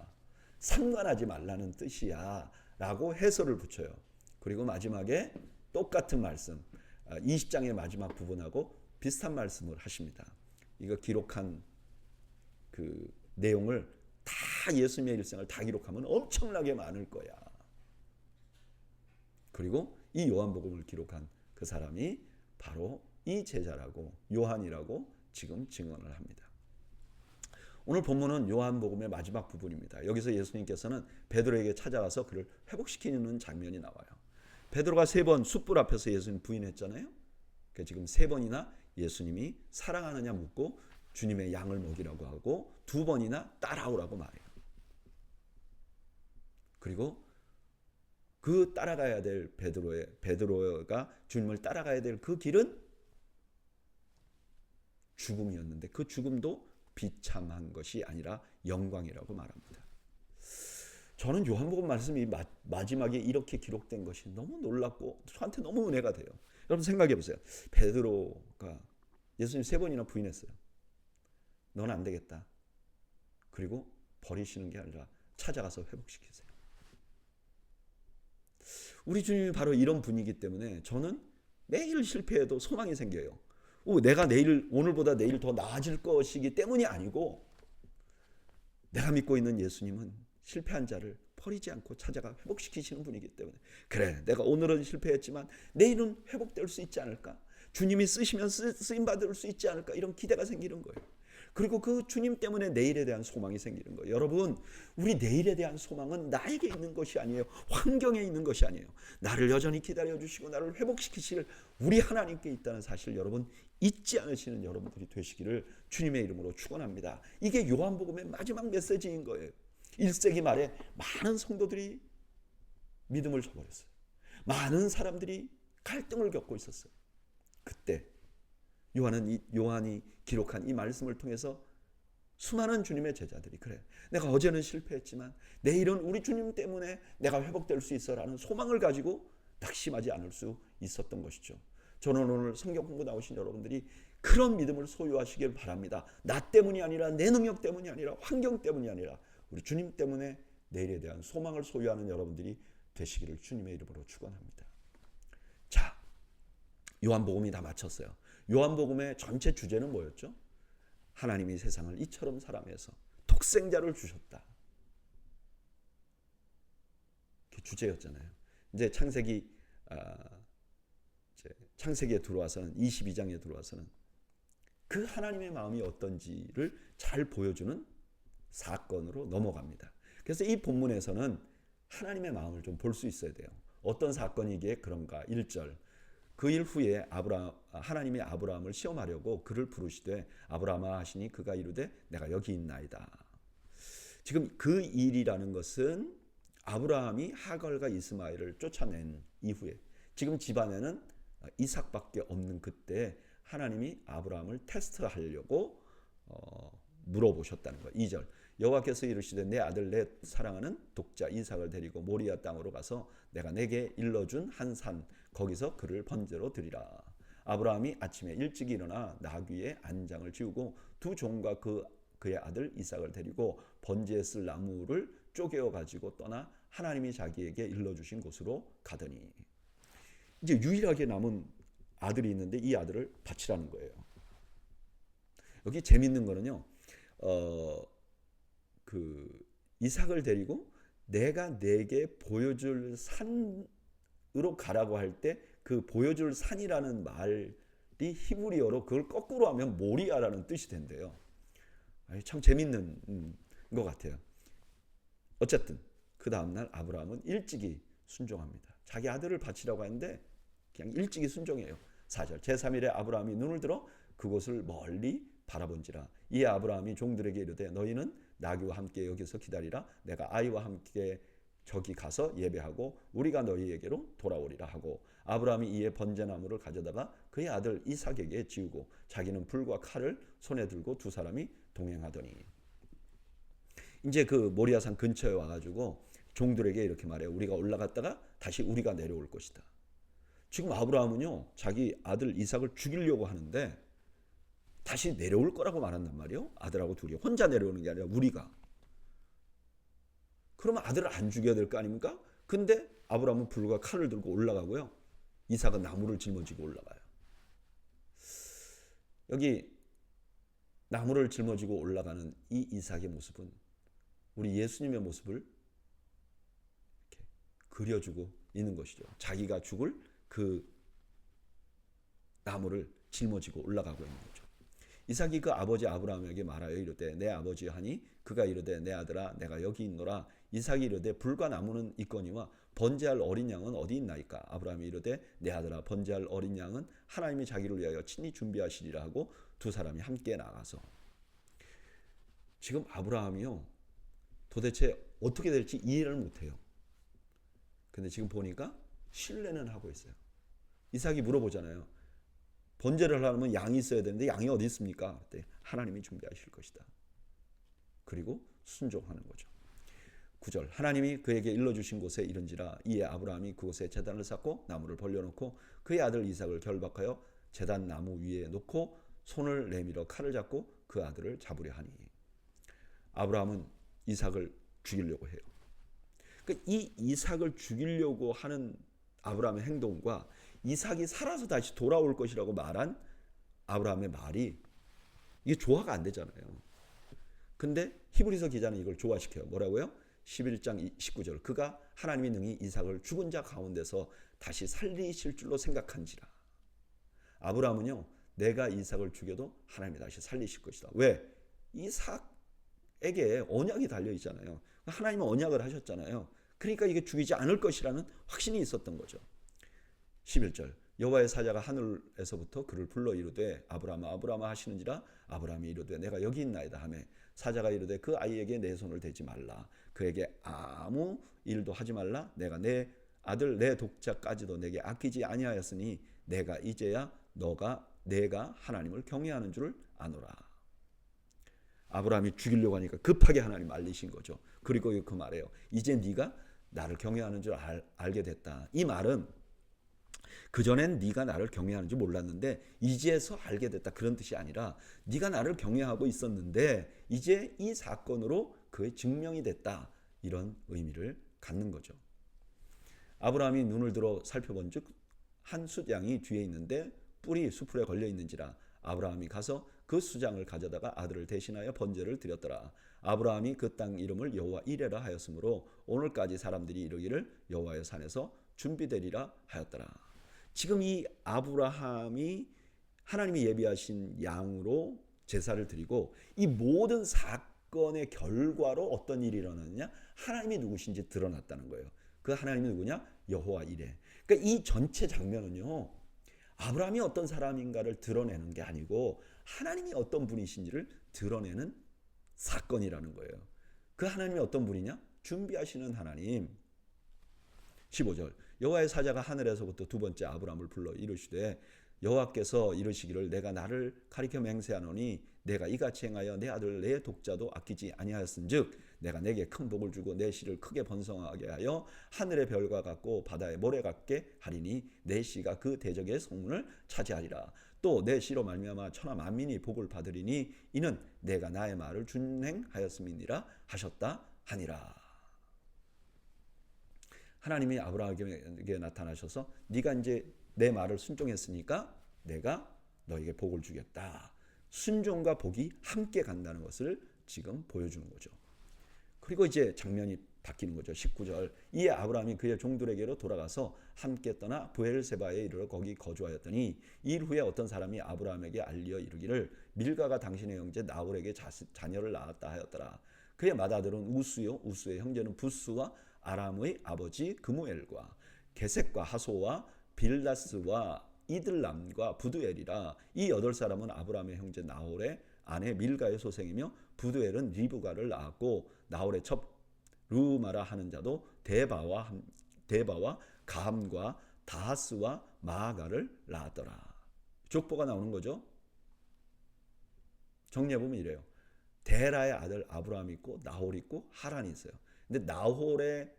상관하지 말라는 뜻이야 라고 해설을 붙여요. 그리고 마지막에 똑같은 말씀 20장의 마지막 부분하고 비슷한 말씀을 하십니다. 이거 기록한 그 내용을 다 예수님의 일생을 다 기록하면 엄청나게 많을 거야. 그리고 이 요한복음을 기록한 그 사람이 바로 이 제자라고 요한이라고 지금 증언을 합니다. 오늘 본문은 요한복음의 마지막 부분입니다. 여기서 예수님께서는 베드로에게 찾아가서 그를 회복시키는 장면이 나와요. 베드로가 3번 숯불 앞에서 예수님 부인했잖아요. 그러니까 지금 3번이나 예수님이 사랑하느냐 묻고 주님의 양을 먹이라고 하고 2번이나 따라오라고 말해요. 그리고 그 따라가야 될 베드로가 주님을 따라가야 될 그 길은 죽음이었는데 그 죽음도 비참한 것이 아니라 영광이라고 말합니다. 저는 요한복음 말씀이 마지막에 이렇게 기록된 것이 너무 놀랍고 저한테 너무 은혜가 돼요. 여러분 생각해 보세요. 베드로가 예수님 3번이나 부인했어요. 넌 안 되겠다. 그리고 버리시는 게 아니라 찾아가서 회복시키세요. 우리 주님이 바로 이런 분이기 때문에 저는 매일 실패해도 소망이 생겨요. 내가 오늘보다 내일 더 나아질 것이기 때문이 아니고 내가 믿고 있는 예수님은 실패한 자를 버리지 않고 찾아가 회복시키시는 분이기 때문에 그래 내가 오늘은 실패했지만 내일은 회복될 수 있지 않을까? 주님이 쓰시면 쓰임받을 수 있지 않을까? 이런 기대가 생기는 거예요. 그리고 그 주님 때문에 내일에 대한 소망이 생기는 거예요. 여러분 우리 내일에 대한 소망은 나에게 있는 것이 아니에요. 환경에 있는 것이 아니에요. 나를 여전히 기다려주시고 나를 회복시키실 우리 하나님께 있다는 사실 여러분 잊지 않으시는 여러분들이 되시기를 주님의 이름으로 축원합니다. 이게 요한복음의 마지막 메시지인 거예요. 1세기 말에 많은 성도들이 믿음을 저버렸어요. 많은 사람들이 갈등을 겪고 있었어요. 그때 요한이 기록한 이 말씀을 통해서 수많은 주님의 제자들이 그래 내가 어제는 실패했지만 내일은 우리 주님 때문에 내가 회복될 수 있어라는 소망을 가지고 낙심하지 않을 수 있었던 것이죠. 저는 오늘 성경 공부 나오신 여러분들이 그런 믿음을 소유하시길 바랍니다. 나 때문이 아니라 내 능력 때문이 아니라 환경 때문이 아니라 우리 주님 때문에 내일에 대한 소망을 소유하는 여러분들이 되시기를 주님의 이름으로 축원합니다. 자, 요한복음이 다 마쳤어요. 요한복음의 전체 주제는 뭐였죠? 하나님이 세상을 이처럼 사랑해서 독생자를 주셨다. 그게 주제였잖아요. 이제 창세기에 들어와서는 22장에 들어와서는 그 하나님의 마음이 어떤지를 잘 보여주는 사건으로 넘어갑니다. 그래서 이 본문에서는 하나님의 마음을 좀 볼 수 있어야 돼요. 어떤 사건이기에 그런가? 1절 그 일 후에 하나님이 아브라함을 시험하려고 그를 부르시되 아브라함아 하시니 그가 이르되 내가 여기 있나이다. 지금 그 일이라는 것은 아브라함이 하갈과 이스마엘을 쫓아낸 이후에 지금 집안에는 이삭밖에 없는 그때 하나님이 아브라함을 테스트하려고 물어보셨다는 거예요. 2절 여호와께서 이르시되 내 아들 내 사랑하는 독자 이삭을 데리고 모리아 땅으로 가서 내가 내게 일러준 한 산 거기서 그를 번제로 드리라. 아브라함이 아침에 일찍 일어나 나귀의 안장을 지우고 두 종과 그의 아들 이삭을 데리고 번제에 쓸 나무를 쪼개어 가지고 떠나 하나님이 자기에게 일러주신 곳으로 가더니 이제 유일하게 남은 아들이 있는데 이 아들을 바치라는 거예요. 여기 재밌는 거는요. 그 이삭을 데리고 내가 내게 보여줄 산으로 가라고 할 때 그 보여줄 산이라는 말이 히브리어로 그걸 거꾸로 하면 모리아라는 뜻이 된대요. 참 재밌는 것 같아요. 어쨌든 그 다음날 아브라함은 일찍이 순종합니다. 자기 아들을 바치라고 하는데 그냥 일찍이 순종해요. 4절 제3일에 아브라함이 눈을 들어 그곳을 멀리 바라본지라. 이에 아브라함이 종들에게 이르되 너희는 나귀와 함께 여기서 기다리라. 내가 아이와 함께 저기 가서 예배하고 우리가 너희에게로 돌아오리라 하고 아브라함이 이에 번제나무를 가져다가 그의 아들 이삭에게 지우고 자기는 불과 칼을 손에 들고 두 사람이 동행하더니 이제 그 모리아산 근처에 와가지고 종들에게 이렇게 말해요. 우리가 올라갔다가 다시 우리가 내려올 것이다. 지금 아브라함은요 자기 아들 이삭을 죽이려고 하는데 다시 내려올 거라고 말한단 말이에요. 아들하고 둘이 혼자 내려오는 게 아니라 우리가. 그러면 아들을 안 죽여야 될 거 아닙니까? 근데 아브라함은 불과 칼을 들고 올라가고요. 이삭은 나무를 짊어지고 올라가요. 여기 나무를 짊어지고 올라가는 이 이삭의 모습은 우리 예수님의 모습을 이렇게 그려주고 있는 것이죠. 자기가 죽을 그 나무를 짊어지고 올라가고 있는 거죠. 이삭이 그 아버지 아브라함에게 말하여 이르되 내 아버지 하니 그가 이르되 내 아들아 내가 여기 있노라. 이삭이 이르되 불과 나무는 있거니와 번제할 어린 양은 어디 있나이까. 아브라함이 이르되 내 아들아 번제할 어린 양은 하나님이 자기를 위하여 친히 준비하시리라 하고 두 사람이 함께 나가서 지금 아브라함이요 도대체 어떻게 될지 이해를 못해요. 근데 지금 보니까 신뢰는 하고 있어요. 이삭이 물어보잖아요. 번제를 하려면 양이 있어야 되는데 양이 어디 있습니까? 그때 하나님이 준비하실 것이다. 그리고 순종하는 거죠. 9절 하나님이 그에게 일러주신 곳에 이른지라 이에 아브라함이 그곳에 제단을 쌓고 나무를 벌려놓고 그의 아들 이삭을 결박하여 제단 나무 위에 놓고 손을 내밀어 칼을 잡고 그 아들을 잡으려 하니 아브라함은 이삭을 죽이려고 해요. 그러니까 이 이삭을 죽이려고 하는 아브라함의 행동과 이삭이 살아서 다시 돌아올 것이라고 말한 아브라함의 말이 이게 조화가 안 되잖아요. 근데 히브리서 기자는 이걸 조화시켜요. 뭐라고요? 11장 19절 그가 하나님이 능히 이삭을 죽은 자 가운데서 다시 살리실 줄로 생각한지라. 아브라함은요 내가 이삭을 죽여도 하나님이 다시 살리실 것이다. 왜? 이삭에게 언약이 달려있잖아요. 하나님은 언약을 하셨잖아요. 그러니까 이게 죽이지 않을 것이라는 확신이 있었던 거죠. 11절 여호와의 사자가 하늘에서부터 그를 불러 이르되 아브라함아 아브라함아 하시는지라. 아브라함이 이르되 내가 여기 있나이다 하며 사자가 이르되 그 아이에게 내 손을 대지 말라. 그에게 아무 일도 하지 말라. 내가 내 아들 내 독자까지도 내게 아끼지 아니하였으니 내가 이제야 내가 하나님을 경외하는 줄을 아노라. 아브라함이 죽이려고 하니까 급하게 하나님 알리신 거죠. 그리고 그 말이에요. 이제 네가 나를 경외하는 줄 알게 됐다. 이 말은 그전엔 네가 나를 경외하는 줄 몰랐는데 이제서 알게 됐다 그런 뜻이 아니라 네가 나를 경외하고 있었는데 이제 이 사건으로 그의 증명이 됐다 이런 의미를 갖는 거죠. 아브라함이 눈을 들어 살펴본 즉 한 숫양이 뒤에 있는데 뿔이 수풀에 걸려 있는지라. 아브라함이 가서 그 수장을 가져다가 아들을 대신하여 번제를 드렸더라. 아브라함이 그 땅 이름을 여호와 이레라 하였으므로 오늘까지 사람들이 이르기를 여호와의 산에서 준비되리라 하였더라. 지금 이 아브라함이 하나님이 예비하신 양으로 제사를 드리고 이 모든 사건의 결과로 어떤 일이 일어났느냐? 하나님이 누구신지 드러났다는 거예요. 그 하나님이 누구냐? 여호와 이레. 그러니까 이 전체 장면은요. 아브라함이 어떤 사람인가를 드러내는 게 아니고 하나님이 어떤 분이신지를 드러내는 사건이라는 거예요. 그 하나님이 어떤 분이냐? 준비하시는 하나님. 15절 여호와의 사자가 하늘에서부터 두 번째 아브라함을 불러 이르시되 여호와께서 이르시기를 내가 나를 가리켜 맹세하노니 내가 이같이 행하여 내 아들 내 독자도 아끼지 아니하였은즉 내가 내게 큰 복을 주고 내 씨를 크게 번성하게 하여 하늘의 별과 같고 바다의 모래 같게 하리니 내 씨가 그 대적의 성문을 차지하리라. 또 내 씨로 말미암아 천하 만민이 복을 받으리니 이는 내가 나의 말을 준행하였음이니라 하셨다 하니라. 하나님이 아브라함에게 나타나셔서 네가 이제 내 말을 순종했으니까 내가 너에게 복을 주겠다. 순종과 복이 함께 간다는 것을 지금 보여주는 거죠. 그리고 이제 장면이 바뀌는 거죠. 19절 이에 아브라함이 그의 종들에게로 돌아가서 함께 떠나 브엘세바에 이르러 거기 거주하였더니 일 후에 어떤 사람이 아브라함에게 알려 이르기를 밀가가 당신의 형제 나홀에게 자녀를 낳았다 하였더라. 그의 맏아들은 우스요 우스의 형제는 부스와 아람의 아버지 그무엘과 게색과 하소와 빌다스와 이들람과 부두엘이라. 이 8사람은 아브라함의 형제 나홀의 아내 밀가의 소생이며 부두엘은 리브가를 낳았고 나홀의 첩 루마라 하는 자도 대바와 가함과 다하스와 마아가를 낳았더라. 족보가 나오는 거죠. 정리해보면 이래요. 데라의 아들 아브라함이 있고 나홀이 있고 하란이 있어요. 근데 나홀의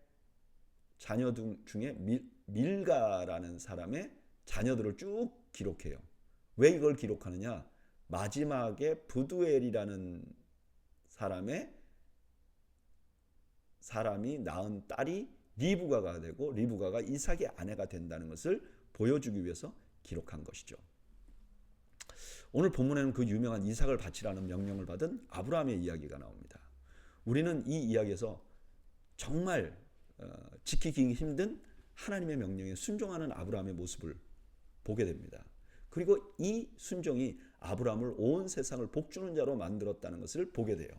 자녀 중에 밀가라는 사람의 자녀들을 쭉 기록해요. 왜 이걸 기록하느냐? 마지막에 부두엘이라는 사람이 낳은 딸이 리브가가 되고 리브가가 이삭의 아내가 된다는 것을 보여주기 위해서 기록한 것이죠. 오늘 본문에는 그 유명한 이삭을 바치라는 명령을 받은 아브라함의 이야기가 나옵니다. 우리는 이 이야기에서 정말 지키기 힘든 하나님의 명령에 순종하는 아브라함의 모습을 보게 됩니다. 그리고 이 순종이 아브라함을 온 세상을 복주는 자로 만들었다는 것을 보게 돼요.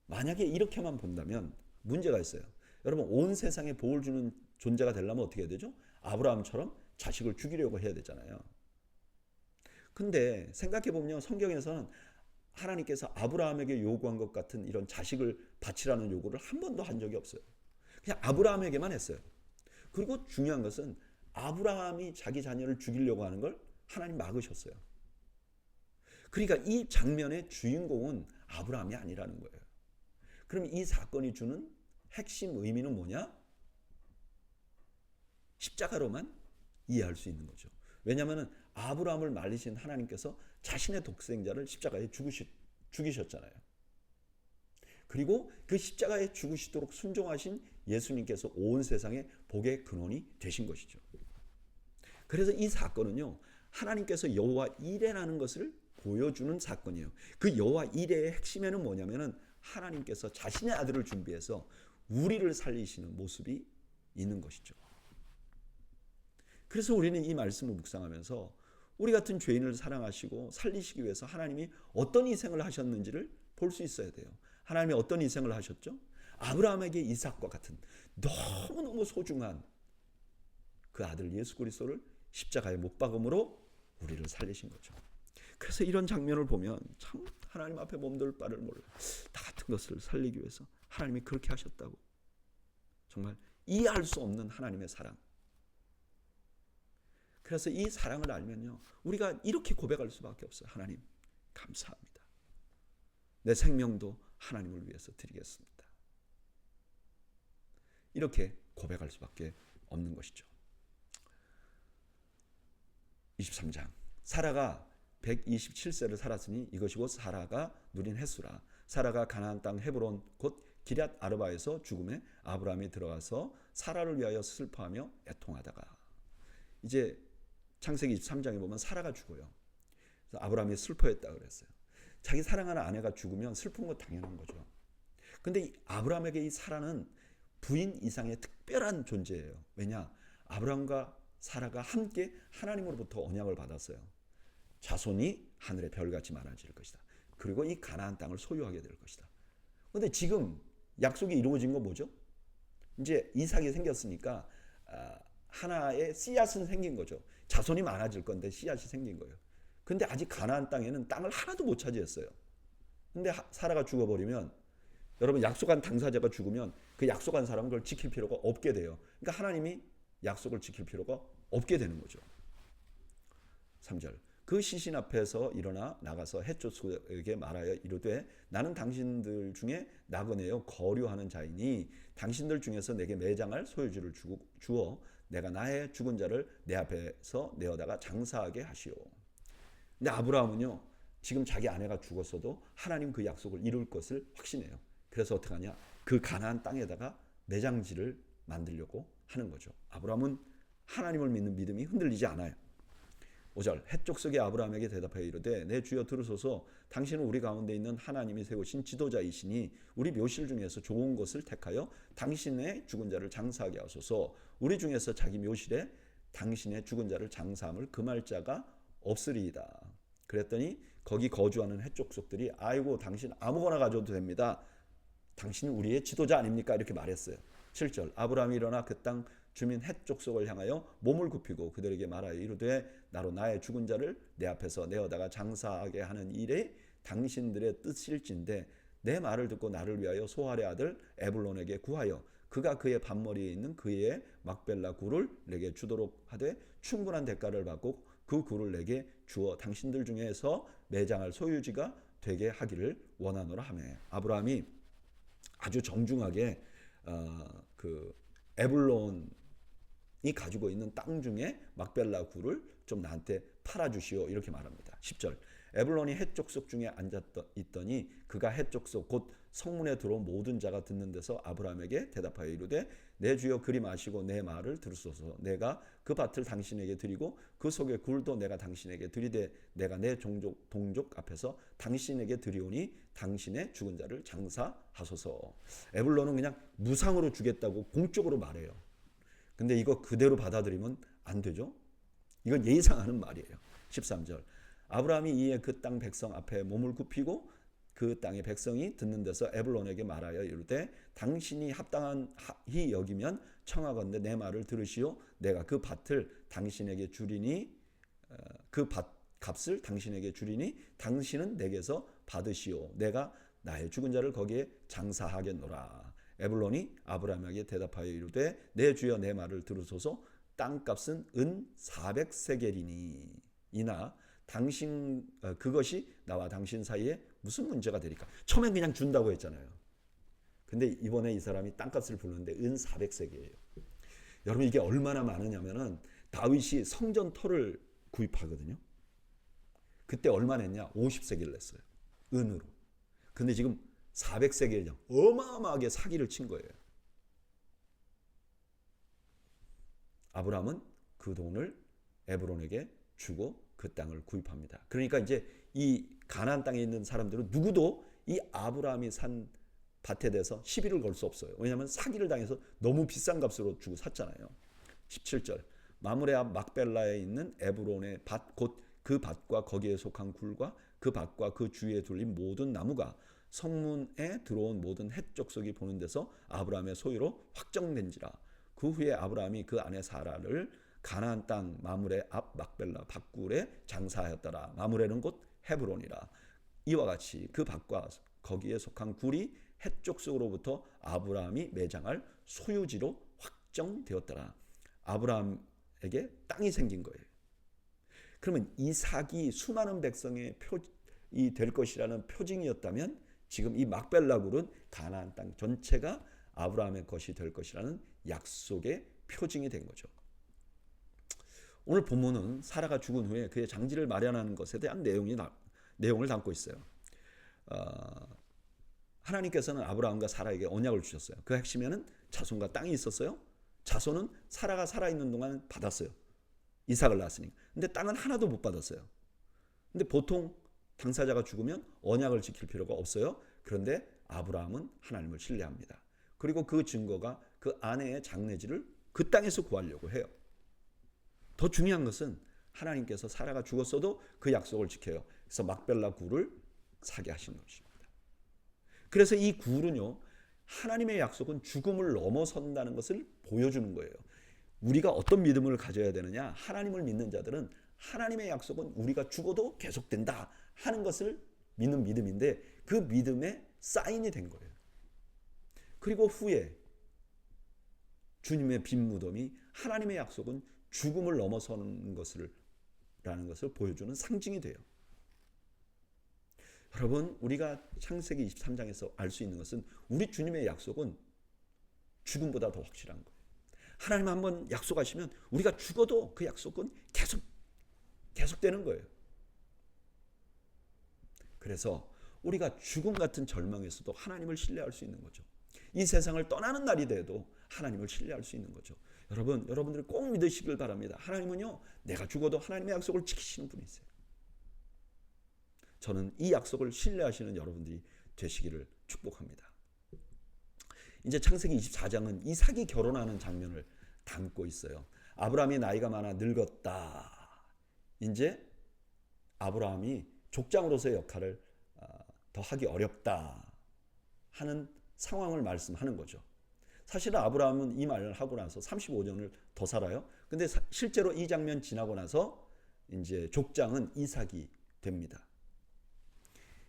만약에 이렇게만 본다면 문제가 있어요. 여러분, 온 세상에 복을 주는 존재가 되려면 어떻게 해야 되죠? 아브라함처럼 자식을 죽이려고 해야 되잖아요. 근데 생각해보면 성경에서는 하나님께서 아브라함에게 요구한 것 같은 이런 자식을 바치라는 요구를 한 번도 한 적이 없어요. 그냥 아브라함에게만 했어요. 그리고 중요한 것은 아브라함이 자기 자녀를 죽이려고 하는 걸 하나님 막으셨어요. 그러니까 이 장면의 주인공은 아브라함이 아니라는 거예요. 그럼 이 사건이 주는 핵심 의미는 뭐냐? 십자가로만 이해할 수 있는 거죠. 왜냐하면 아브라함을 말리신 하나님께서 자신의 독생자를 십자가에 죽이셨잖아요. 그리고 그 십자가에 죽으시도록 순종하신 예수님께서 온 세상의 복의 근원이 되신 것이죠. 그래서 이 사건은요, 하나님께서 여호와 이레라는 것을 보여주는 사건이에요. 그 여호와 이레의 핵심에는 뭐냐면은 하나님께서 자신의 아들을 준비해서 우리를 살리시는 모습이 있는 것이죠. 그래서 우리는 이 말씀을 묵상하면서 우리 같은 죄인을 사랑하시고 살리시기 위해서 하나님이 어떤 희생을 하셨는지를 볼 수 있어야 돼요. 하나님이 어떤 희생을 하셨죠? 아브라함에게 이삭과 같은 너무너무 소중한 그 아들 예수 그리스도를 십자가에 못 박음으로 우리를 살리신 거죠. 그래서 이런 장면을 보면 참 하나님 앞에 몸둘 바를 몰라. 나 같은 것을 살리기 위해서 하나님이 그렇게 하셨다고. 정말 이해할 수 없는 하나님의 사랑. 그래서 이 사랑을 알면요, 우리가 이렇게 고백할 수밖에 없어요. 하나님 감사합니다. 내 생명도 하나님을 위해서 드리겠습니다. 이렇게 고백할 수밖에 없는 것이죠. 23장. 사라가 127세를 살았으니 이것이 곧 사라가 누린 횟수라. 사라가 가나안 땅 헤브론 곧 기럇 아르바에서 죽음에 아브라함이 들어가서 사라를 위하여 슬퍼하며 애통하다가. 이제 창세기 23장에 보면 사라가 죽어요. 그래서 아브라함이 슬퍼했다 그랬어요. 자기 사랑하는 아내가 죽으면 슬픈 건 당연한 거죠. 근데 아브라함에게 이 사라는 부인 이상의 특별한 존재예요. 왜냐? 아브라함과 사라가 함께 하나님으로부터 언약을 받았어요. 자손이 하늘의 별같이 많아질 것이다. 그리고 이 가나안 땅을 소유하게 될 것이다. 근데 지금 약속이 이루어진 건 뭐죠? 이제 이삭이 생겼으니까 하나의 씨앗은 생긴 거죠. 자손이 많아질 건데 씨앗이 생긴 거예요. 근데 아직 가나안 땅에는 땅을 하나도 못 차지했어요. 근데 사라가 죽어버리면, 여러분, 약속한 당사자가 죽으면 그 약속한 사람은 그걸 지킬 필요가 없게 돼요. 그러니까 하나님이 약속을 지킬 필요가 없게 되는 거죠. 3절. 그 시신 앞에서 일어나 나가서 헷조스에게 말하여 이르되 나는 당신들 중에 나그네요 거류하는 자이니 당신들 중에서 내게 매장할 소유주를 주어 내가 나의 죽은 자를 내 앞에서 내어다가 장사하게 하시오. 근데 아브라함은요, 지금 자기 아내가 죽었어도 하나님 그 약속을 이룰 것을 확신해요. 그래서 어떻게 하냐? 그 가나안 땅에다가 매장지를 만들려고 하는 거죠. 아브라함은 하나님을 믿는 믿음이 흔들리지 않아요. 5절. 헷족속의 아브라함에게 대답하여 이르되 내 주여 들으소서. 당신은 우리 가운데 있는 하나님이 세우신 지도자이시니 우리 묘실 중에서 좋은 것을 택하여 당신의 죽은 자를 장사하게 하소서. 우리 중에서 자기 묘실에 당신의 죽은 자를 장사함을 금할 자가 없으리이다. 그랬더니 거기 거주하는 헷족속들이 아이고 당신 아무거나 가져도 됩니다. 당신은 우리의 지도자 아닙니까? 이렇게 말했어요. 7절 아브라함이 일어나 그 땅 주민 헷 족속을 향하여 몸을 굽히고 그들에게 말하여 이르되 나로 나의 죽은 자를 내 앞에서 내어다가 장사하게 하는 일에 당신들의 뜻일진데 내 말을 듣고 나를 위하여 소할의 아들 에불론에게 구하여 그가 그의 밭머리에 있는 그의 막벨라 굴을 내게 주도록 하되 충분한 대가를 받고 그 굴을 내게 주어 당신들 중에서 매장할 소유지가 되게 하기를 원하노라 하며 아브라함이 아주 정중하게 그 에불론이 가지고 있는 땅 중에 막벨라 굴을 좀 나한테 팔아주시오 이렇게 말합니다. 10절 에불론이 헷 족속 중에 앉아 있더니 그가 헷 족속 곧 성문에 들어온 모든 자가 듣는 데서 아브라함에게 대답하여 이르되 내 주여 그리 마시고 내 말을 들으소서 내가 그 밭을 당신에게 드리고 그 속의 굴도 내가 당신에게 드리되 내가 내 동족 앞에서 당신에게 드리오니 당신의 죽은 자를 장사하소서. 에불론은 그냥 무상으로 주겠다고 공적으로 말해요. 근데 이거 그대로 받아들이면 안 되죠. 이건 예상하는 말이에요. 13절 아브라함이 이에 그 땅 백성 앞에 몸을 굽히고 그 땅의 백성이 듣는 데서 에불론에게 말하여 이르되 당신이 합당히 여기면 청하건대 내 말을 들으시오 내가 그 밭을 당신에게 주리니 그 밭 값을 당신에게 주리니 당신은 내게서 받으시오 내가 나의 죽은 자를 거기에 장사하겠노라. 에불론이 아브라함에게 대답하여 이르되 내 주여 내 말을 들으소서 땅값은 은 400세겔이니 이나 당신 그것이 나와 당신 사이에 무슨 문제가 되리까. 처음엔 그냥 준다고 했잖아요. 근데 이번에 이 사람이 땅값을 부르는데 은 400세겔이에요. 여러분 이게 얼마나 많으냐면은 다윗이 성전 터를 구입하거든요. 그때 얼마 냈냐? 50세겔 냈어요. 은으로. 근데 지금 400세겔이냐? 어마어마하게 사기를 친 거예요. 아브라함은 그 돈을 에브론에게 주고 그 땅을 구입합니다. 그러니까 이제 이 가나안 땅에 있는 사람들은 누구도 이 아브라함이 산 밭에 대해서 시비를 걸 수 없어요. 왜냐하면 사기를 당해서 너무 비싼 값으로 주고 샀잖아요. 17절 마므레 앞 막벨라에 있는 에브론의 밭 곧 그 밭과 거기에 속한 굴과 그 밭과 그 주위에 둘린 모든 나무가 성문에 들어온 모든 헷 족속이 보는 데서 아브라함의 소유로 확정된지라. 그 후에 아브라함이 그 아내 사라를 가나안 땅 마므레 앞 막벨라 밭굴에 장사하였더라. 마므레는 곧 헤브론이라. 이와 같이 그 밭과 거기에 속한 굴이 헷 족속으로부터 아브라함이 매장할 소유지로 확정되었더라. 아브라함에게 땅이 생긴 거예요. 그러면 이삭이 수많은 백성의 표이 될 것이라는 표징이었다면 지금 이 막벨라 굴은 가나안 땅 전체가 아브라함의 것이 될 것이라는 약속의 표징이 된 거죠. 오늘 본문은 사라가 죽은 후에 그의 장지를 마련하는 것에 대한 내용을 담고 있어요. 하나님께서는 아브라함과 사라에게 언약을 주셨어요. 그 핵심에는 자손과 땅이 있었어요. 자손은 사라가 살아있는 동안 받았어요. 이삭을 낳았으니까. 근데 땅은 하나도 못 받았어요. 근데 보통 당사자가 죽으면 언약을 지킬 필요가 없어요. 그런데 아브라함은 하나님을 신뢰합니다. 그리고 그 증거가 그 아내의 장례지를 그 땅에서 구하려고 해요. 더 중요한 것은 하나님께서 사라가 죽었어도 그 약속을 지켜요. 그래서 막벨라 굴을 사게 하신 것입니다. 그래서 이 굴은요, 하나님의 약속은 죽음을 넘어선다는 것을 보여주는 거예요. 우리가 어떤 믿음을 가져야 되느냐? 하나님을 믿는 자들은 하나님의 약속은 우리가 죽어도 계속된다 하는 것을 믿는 믿음인데 그 믿음의 사인이 된 거예요. 그리고 후에 주님의 빈 무덤이 하나님의 약속은 죽음을 넘어서는 라는 것을 보여주는 상징이 돼요. 여러분, 우리가 창세기 23장에서 알 수 있는 것은 우리 주님의 약속은 죽음보다 더 확실한 거예요. 하나님 한번 약속하시면 우리가 죽어도 그 약속은 계속되는 거예요. 그래서 우리가 죽음 같은 절망에서도 하나님을 신뢰할 수 있는 거죠. 이 세상을 떠나는 날이 돼도 하나님을 신뢰할 수 있는 거죠. 여러분들이 꼭 믿으시길 바랍니다. 하나님은요, 내가 죽어도 하나님의 약속을 지키시는 분이세요. 저는 이 약속을 신뢰하시는 여러분들이 되시기를 축복합니다. 이제 창세기 24장은 이삭이 결혼하는 장면을 담고 있어요. 아브라함이 나이가 많아 늙었다. 이제 아브라함이 족장으로서의 역할을 더 하기 어렵다 하는 상황을 말씀하는 거죠. 사실은 아브라함은 이 말을 하고 나서 35년을 더 살아요. 근데 실제로 이 장면 지나고 나서 이제 족장은 이삭이 됩니다.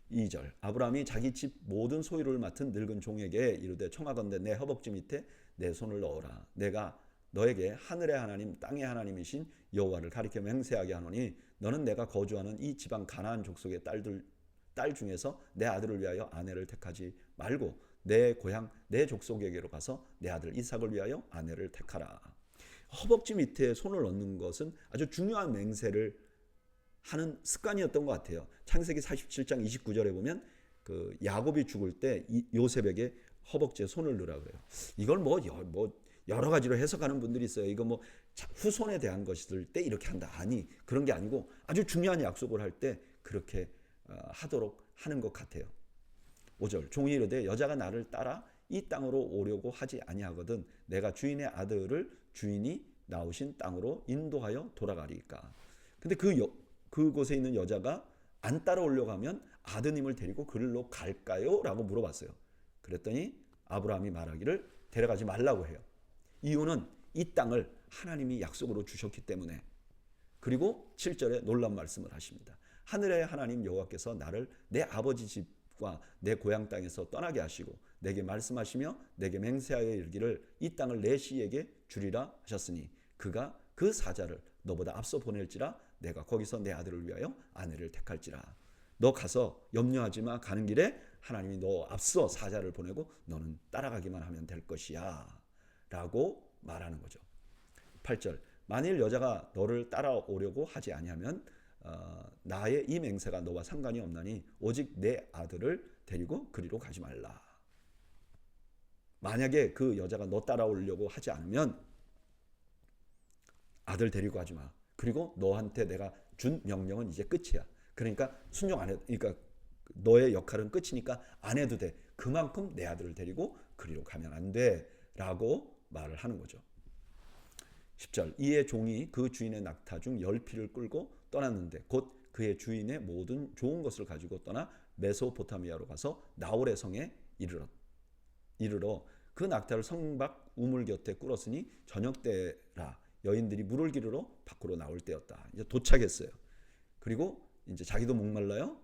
2절 아브라함이 자기 집 모든 소유를 맡은 늙은 종에게 이르되 청하건대 내 허벅지 밑에 내 손을 넣어라. 내가 너에게 하늘의 하나님 땅의 하나님이신 여호와를 가리켜 맹세하게 하노니 너는 내가 거주하는 이 지방 가나안 족속의 딸 중에서 내 아들을 위하여 아내를 택하지 말고 내 고향 내 족속에게로 가서 내 아들 이삭을 위하여 아내를 택하라. 허벅지 밑에 손을 넣는 것은 아주 중요한 맹세를 하는 습관이었던 것 같아요. 창세기 47장 29절에 보면 그 야곱이 죽을 때 요셉에게 허벅지에 손을 넣으라 그래요. 이걸 뭐 여러 가지로 해석하는 분들이 있어요. 이거 뭐 후손에 대한 것일 때 이렇게 한다. 아니, 그런 게 아니고 아주 중요한 약속을 할 때 그렇게 하도록 하는 것 같아요. 5절 종이 이르되 여자가 나를 따라 이 땅으로 오려고 하지 아니하거든 내가 주인의 아들을 주인이 나오신 땅으로 인도하여 돌아가리까. 근데 그곳에 있는 여자가 안 따라오려고 하면 아드님을 데리고 그리로 갈까요? 라고 물어봤어요. 그랬더니 아브라함이 말하기를 데려가지 말라고 해요. 이유는 이 땅을 하나님이 약속으로 주셨기 때문에. 그리고 7절에 놀라운 말씀을 하십니다. 하늘의 하나님 여호와께서 나를 내 아버지 집과 내 고향 땅에서 떠나게 하시고 내게 말씀하시며 내게 맹세하여 이르기를 이 땅을 내 씨에게 주리라 하셨으니 그가 그 사자를 너보다 앞서 보낼지라 내가 거기서 내 아들을 위하여 아내를 택할지라. 너 가서 염려하지 마. 가는 길에 하나님이 너 앞서 사자를 보내고 너는 따라가기만 하면 될 것이야 라고 말하는 거죠. 8절 만일 여자가 너를 따라오려고 하지 아니하면 나의 이 맹세가 너와 상관이 없나니 오직 내 아들을 데리고 그리로 가지 말라. 만약에 그 여자가 너 따라오려고 하지 않으면 아들 데리고 가지 마. 그리고 너한테 내가 준 명령은 이제 끝이야. 그러니까 순종 안 해. 그러니까 너의 역할은 끝이니까 안 해도 돼. 그만큼 내 아들을 데리고 그리로 가면 안 돼. 라고 말을 하는 거죠. 10절 이에 종이 그 주인의 낙타 중 10피를 끌고 떠났는데 곧 그의 주인의 모든 좋은 것을 가지고 떠나 메소포타미아로 가서 나홀의 성에 이르러 그 낙타를 성 밖 우물 곁에 꿇었으니 저녁 때라 여인들이 물을 기르러 밖으로 나올 때였다. 이제 도착했어요. 그리고 이제 자기도 목말라요.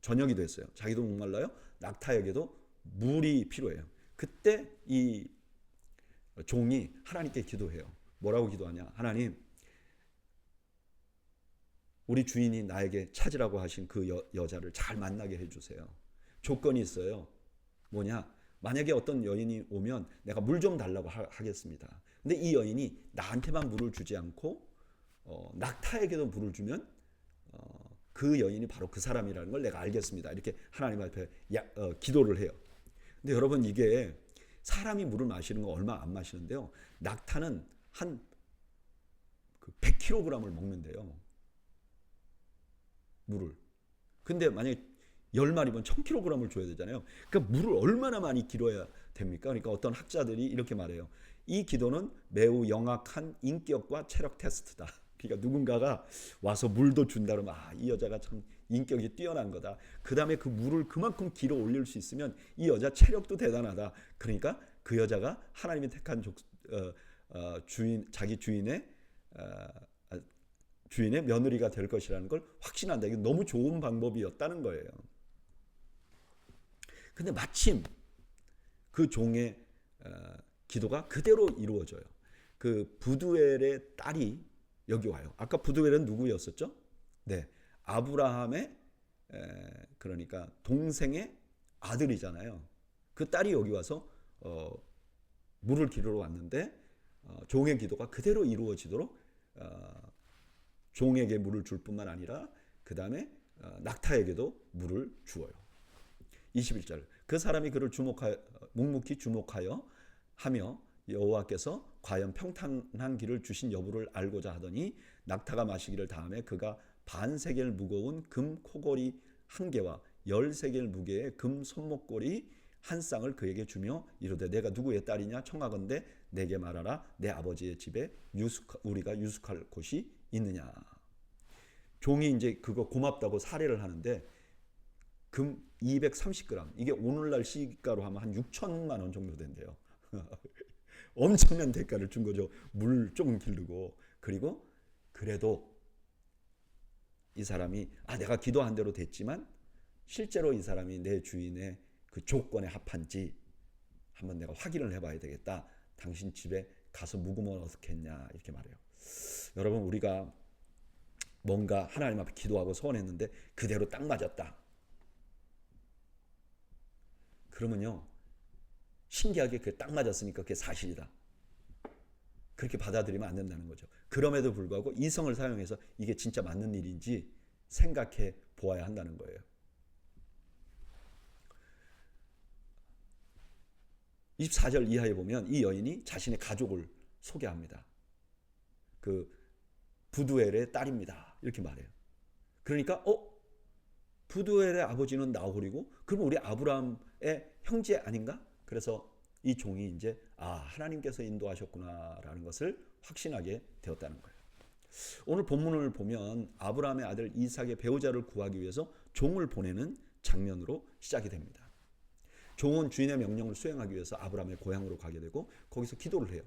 저녁이 됐어요. 자기도 목말라요. 낙타에게도 물이 필요해요. 그때 이 종이 하나님께 기도해요. 뭐라고 기도하냐? 하나님, 우리 주인이 나에게 찾으라고 하신 그 여자를 잘 만나게 해주세요. 조건이 있어요. 뭐냐? 만약에 어떤 여인이 오면 내가 물 좀 달라고 하겠습니다. 근데 이 여인이 나한테만 물을 주지 않고 낙타에게도 물을 주면 그 여인이 바로 그 사람이라는 걸 내가 알겠습니다. 이렇게 하나님 앞에 기도를 해요. 근데 여러분 이게 사람이 물을 마시는 거 얼마 안 마시는데요. 낙타는 한 100kg을 먹는데요. 물을. 근데 만약에 10마리면 1000kg을 줘야 되잖아요. 그러니까 물을 얼마나 많이 길어야 됩니까? 그러니까 어떤 학자들이 이렇게 말해요. 이 기도는 매우 영악한 인격과 체력 테스트다. 그러니까 누군가가 와서 물도 준다 그러면 이 여자가 참 인격이 뛰어난 거다. 그 다음에 그 물을 그만큼 길어 올릴 수 있으면 이 여자 체력도 대단하다. 그러니까 그 여자가 하나님이 택한 자기 주인의 며느리가 될 것이라는 걸 확신한다. 이게 너무 좋은 방법이었다는 거예요. 근데 마침 그 종의 기도가 그대로 이루어져요. 그 부두엘의 딸이 여기 와요. 아까 부두엘은 누구였었죠? 네, 아브라함의 그러니까 동생의 아들이잖아요. 그 딸이 여기 와서 물을 기르러 왔는데 종의 기도가 그대로 이루어지도록 종에게 물을 줄 뿐만 아니라 그 다음에 낙타에게도 물을 주어요. 21절 그 사람이 그를 묵묵히 주목하여 하며 여호와께서 과연 평탄한 길을 주신 여부를 알고자 하더니 낙타가 마시기를 다음에 그가 반세겔 무거운 금 코골이 한 개와 10세겔 무게의 금 손목고리 한 쌍을 그에게 주며 이르되 내가 누구의 딸이냐 청하건대 내게 말하라 내 아버지의 집에 우리가 유숙할 곳이 있느냐. 종이 이제 그거 고맙다고 사례를 하는데 금 230g. 이게 오늘날 시가로 하면 한 6천만 원 정도 된대요. 엄청난 대가를 준 거죠. 물 조금 기르고. 그리고 그래도 이 사람이 내가 기도한 대로 됐지만 실제로 이 사람이 내 주인의 그 조건에 합한지 한번 내가 확인을 해봐야 되겠다. 당신 집에 가서 묵으면 어떻겠냐 이렇게 말해요. 여러분, 우리가 뭔가 하나님 앞에 기도하고 소원했는데 그대로 딱 맞았다. 그러면요, 신기하게 그게 딱 맞았으니까 그게 사실이다. 그렇게 받아들이면 안 된다는 거죠. 그럼에도 불구하고 이성을 사용해서 이게 진짜 맞는 일인지 생각해 보아야 한다는 거예요. 24절 이하에 보면 이 여인이 자신의 가족을 소개합니다. 그 부두엘의 딸입니다. 이렇게 말해요. 그러니까 부두엘의 아버지는 나홀이고 그럼 우리 아브라함의 형제 아닌가? 그래서 이 종이 이제 하나님께서 인도하셨구나라는 것을 확신하게 되었다는 거예요. 오늘 본문을 보면 아브라함의 아들 이삭의 배우자를 구하기 위해서 종을 보내는 장면으로 시작이 됩니다. 종은 주인의 명령을 수행하기 위해서 아브라함의 고향으로 가게 되고 거기서 기도를 해요.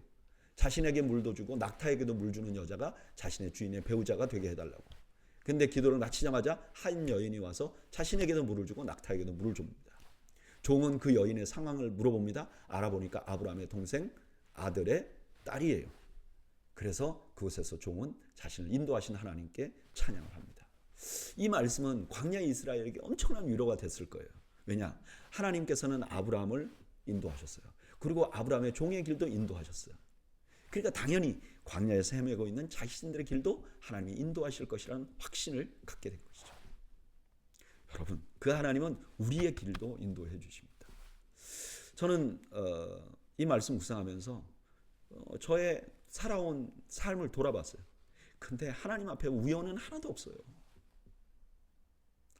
자신에게 물도 주고 낙타에게도 물 주는 여자가 자신의 주인의 배우자가 되게 해달라고. 근데 기도를 마치자마자 한 여인이 와서 자신에게도 물을 주고 낙타에게도 물을 줍니다. 종은 그 여인의 상황을 물어봅니다. 알아보니까 아브라함의 동생 아들의 딸이에요. 그래서 그곳에서 종은 자신을 인도하신 하나님께 찬양을 합니다. 이 말씀은 광야 이스라엘에게 엄청난 위로가 됐을 거예요. 왜냐? 하나님께서는 아브라함을 인도하셨어요. 그리고 아브라함의 종의 길도 인도하셨어요. 그러니까 당연히 광야에서 헤매고 있는 자신들의 길도 하나님이 인도하실 것이라는 확신을 갖게 된 것이죠. 여러분, 그 하나님은 우리의 길도 인도해 주십니다. 저는 이 말씀 묵상하면서 저의 살아온 삶을 돌아봤어요. 근데 하나님 앞에 우연은 하나도 없어요.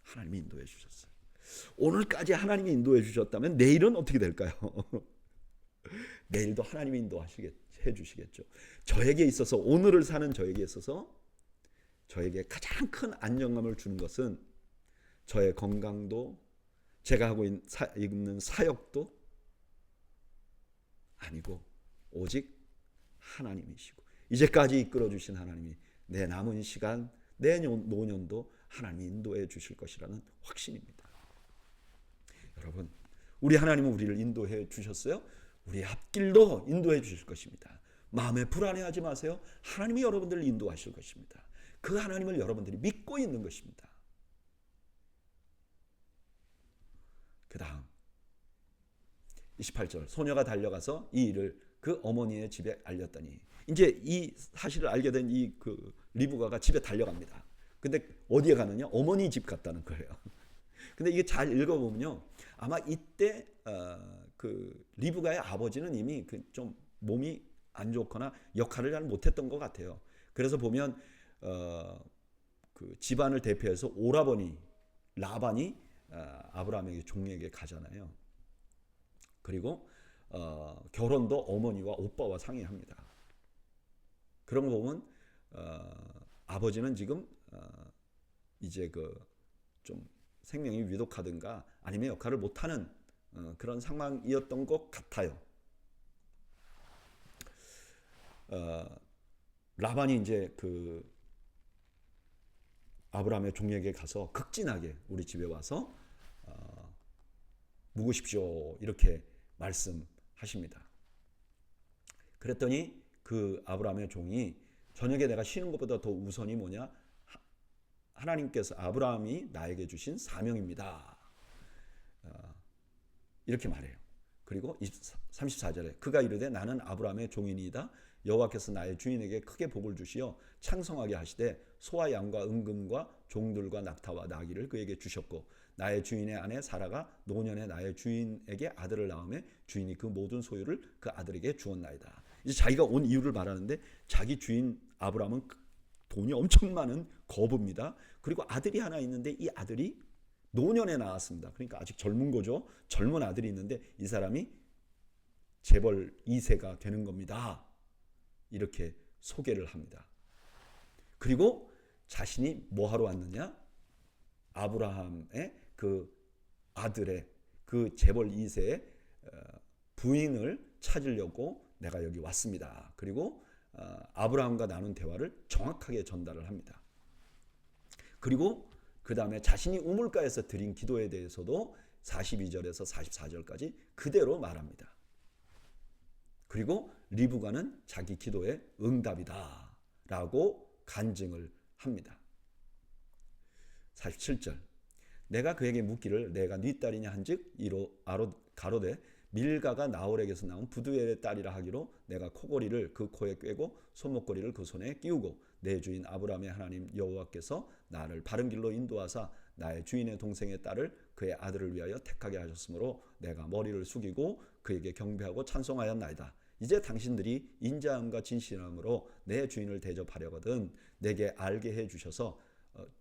하나님이 인도해 주셨어요. 오늘까지 하나님이 인도해 주셨다면 내일은 어떻게 될까요? 내일도 하나님이 인도해 주시겠죠. 저에게 있어서, 오늘을 사는 저에게 있어서 저에게 가장 큰 안정감을 주는 것은 저의 건강도, 제가 하고 있는 사역도 아니고 오직 하나님이시고 이제까지 이끌어 주신 하나님이 내 남은 시간, 내 노년도 하나님이 인도해 주실 것이라는 확신입니다. 여러분, 우리 하나님은 우리를 인도해 주셨어요. 우리 앞길도 인도해 주실 것입니다. 마음에 불안해하지 마세요. 하나님이 여러분들을 인도하실 것입니다. 그 하나님을 여러분들이 믿고 있는 것입니다. 그 다음 28절, 소녀가 달려가서 이 일을 그 어머니의 집에 알렸더니, 이제 이 사실을 알게 된 이 리브가가 집에 달려갑니다. 근데 어디에 가느냐? 어머니 집 갔다는 거예요. 근데 이게 잘 읽어보면요, 아마 이때 리브가의 아버지는 이미 좀 몸이 안 좋거나 역할을 잘 못했던 것 같아요. 그래서 보면 그 집안을 대표해서 오라버니 라반이 아브라함에게 종에게 가잖아요. 그리고 결혼도 어머니와 오빠와 상의합니다. 그런 거 보면 아버지는 지금 이제 좀 생명이 위독하든가 아니면 역할을 못하는 그런 상황이었던 것 같아요. 라반이 이제 아브라함의 종에게 가서 극진하게 우리 집에 와서 묵으십시오 이렇게 말씀하십니다. 그랬더니 그 아브라함의 종이, 저녁에 내가 쉬는 것보다 더 우선이 뭐냐? 하나님께서 아브라함이 나에게 주신 사명입니다. 이렇게 말해요. 그리고 34절에 그가 이르되 나는 아브라함의 종이니이다. 여호와께서 나의 주인에게 크게 복을 주시어 창성하게 하시되 소와 양과 은금과 종들과 낙타와 나귀를 그에게 주셨고 나의 주인의 아내 사라가 노년에 나의 주인에게 아들을 낳음에 주인이 그 모든 소유를 그 아들에게 주었나이다. 이제 자기가 온 이유를 말하는데, 자기 주인 아브라함은 돈이 엄청 많은 거부입니다. 그리고 아들이 하나 있는데 이 아들이 노년에 낳았습니다. 그러니까 아직 젊은 거죠. 젊은 아들이 있는데 이 사람이 재벌 2세가 되는 겁니다. 이렇게 소개를 합니다. 그리고 자신이 뭐 하러 왔느냐? 아브라함의 그 아들의 그 재벌 2세의 부인을 찾으려고 내가 여기 왔습니다. 그리고 아브라함과 나눈 대화를 정확하게 전달을 합니다. 그리고 그 다음에 자신이 우물가에서 드린 기도에 대해서도 42절에서 44절까지 그대로 말합니다. 그리고 리브가는 자기 기도의 응답이다 라고 간증을 합니다. 47절 내가 그에게 묻기를 내가 네 딸이냐 한즉 이로 가로되 밀가가 나홀에게서 나온 부두엘의 딸이라 하기로 내가 코고리를 그 코에 꿰고 손목고리를 그 손에 끼우고 내 주인 아브라함의 하나님 여호와께서 나를 바른 길로 인도하사 나의 주인의 동생의 딸을 그의 아들을 위하여 택하게 하셨으므로 내가 머리를 숙이고 그에게 경배하고 찬송하였나이다. 이제 당신들이 인자함과 진실함으로 내 주인을 대접하려거든 내게 알게 해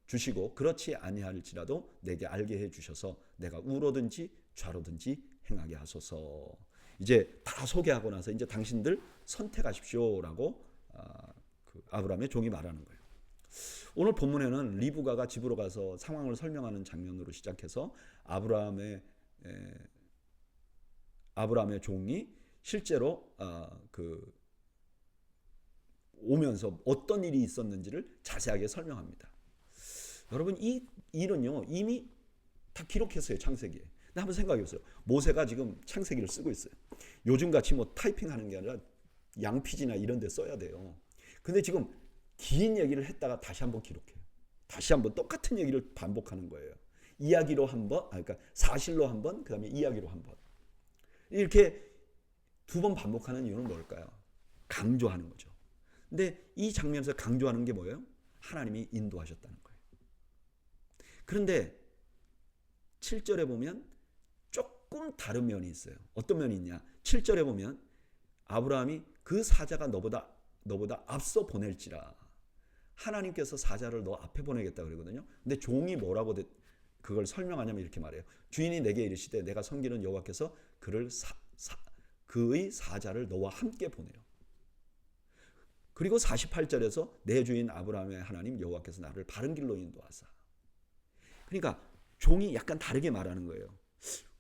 주시고 그렇지 아니할지라도 내게 알게 해 주셔서 내가 우로든지 좌로든지 행하게 하소서. 이제 다 소개하고 나서 이제 당신들 선택하십시오라고 아브라함의 종이 말하는 거예요. 오늘 본문에는 리브가가 집으로 가서 상황을 설명하는 장면으로 시작해서 아브라함의 종이 실제로 오면서 어떤 일이 있었는지를 자세하게 설명합니다. 여러분 이 일은요 이미 다 기록했어요 창세기에. 근데 한번 생각해 보세요. 모세가 지금 창세기를 쓰고 있어요. 요즘같이 뭐 타이핑하는 게 아니라 양피지나 이런 데 써야 돼요. 근데 지금 긴 얘기를 했다가 다시 한번 기록해요. 다시 한번 똑같은 얘기를 반복하는 거예요. 이야기로 한 번, 그러니까 사실로 한 번, 그 다음에 이야기로 한 번. 이렇게 두 번 반복하는 이유는 뭘까요? 강조하는 거죠. 근데 이 장면에서 강조하는 게 뭐예요? 하나님이 인도하셨다는 거예요. 그런데 7절에 보면 조금 다른 면이 있어요. 어떤 면이 있냐? 7절에 보면 아브라함이 그 사자가 너보다 앞서 보낼지라. 하나님께서 사자를 너 앞에 보내겠다 그러거든요. 근데 종이 뭐라고 그걸 설명하냐면 이렇게 말해요. 주인이 내게 이르시되 내가 섬기는 여호와께서 그의 사자를 너와 함께 보내요. 그리고 48절에서 내 주인 아브라함의 하나님 여호와께서 나를 바른 길로 인도하사. 그러니까 종이 약간 다르게 말하는 거예요.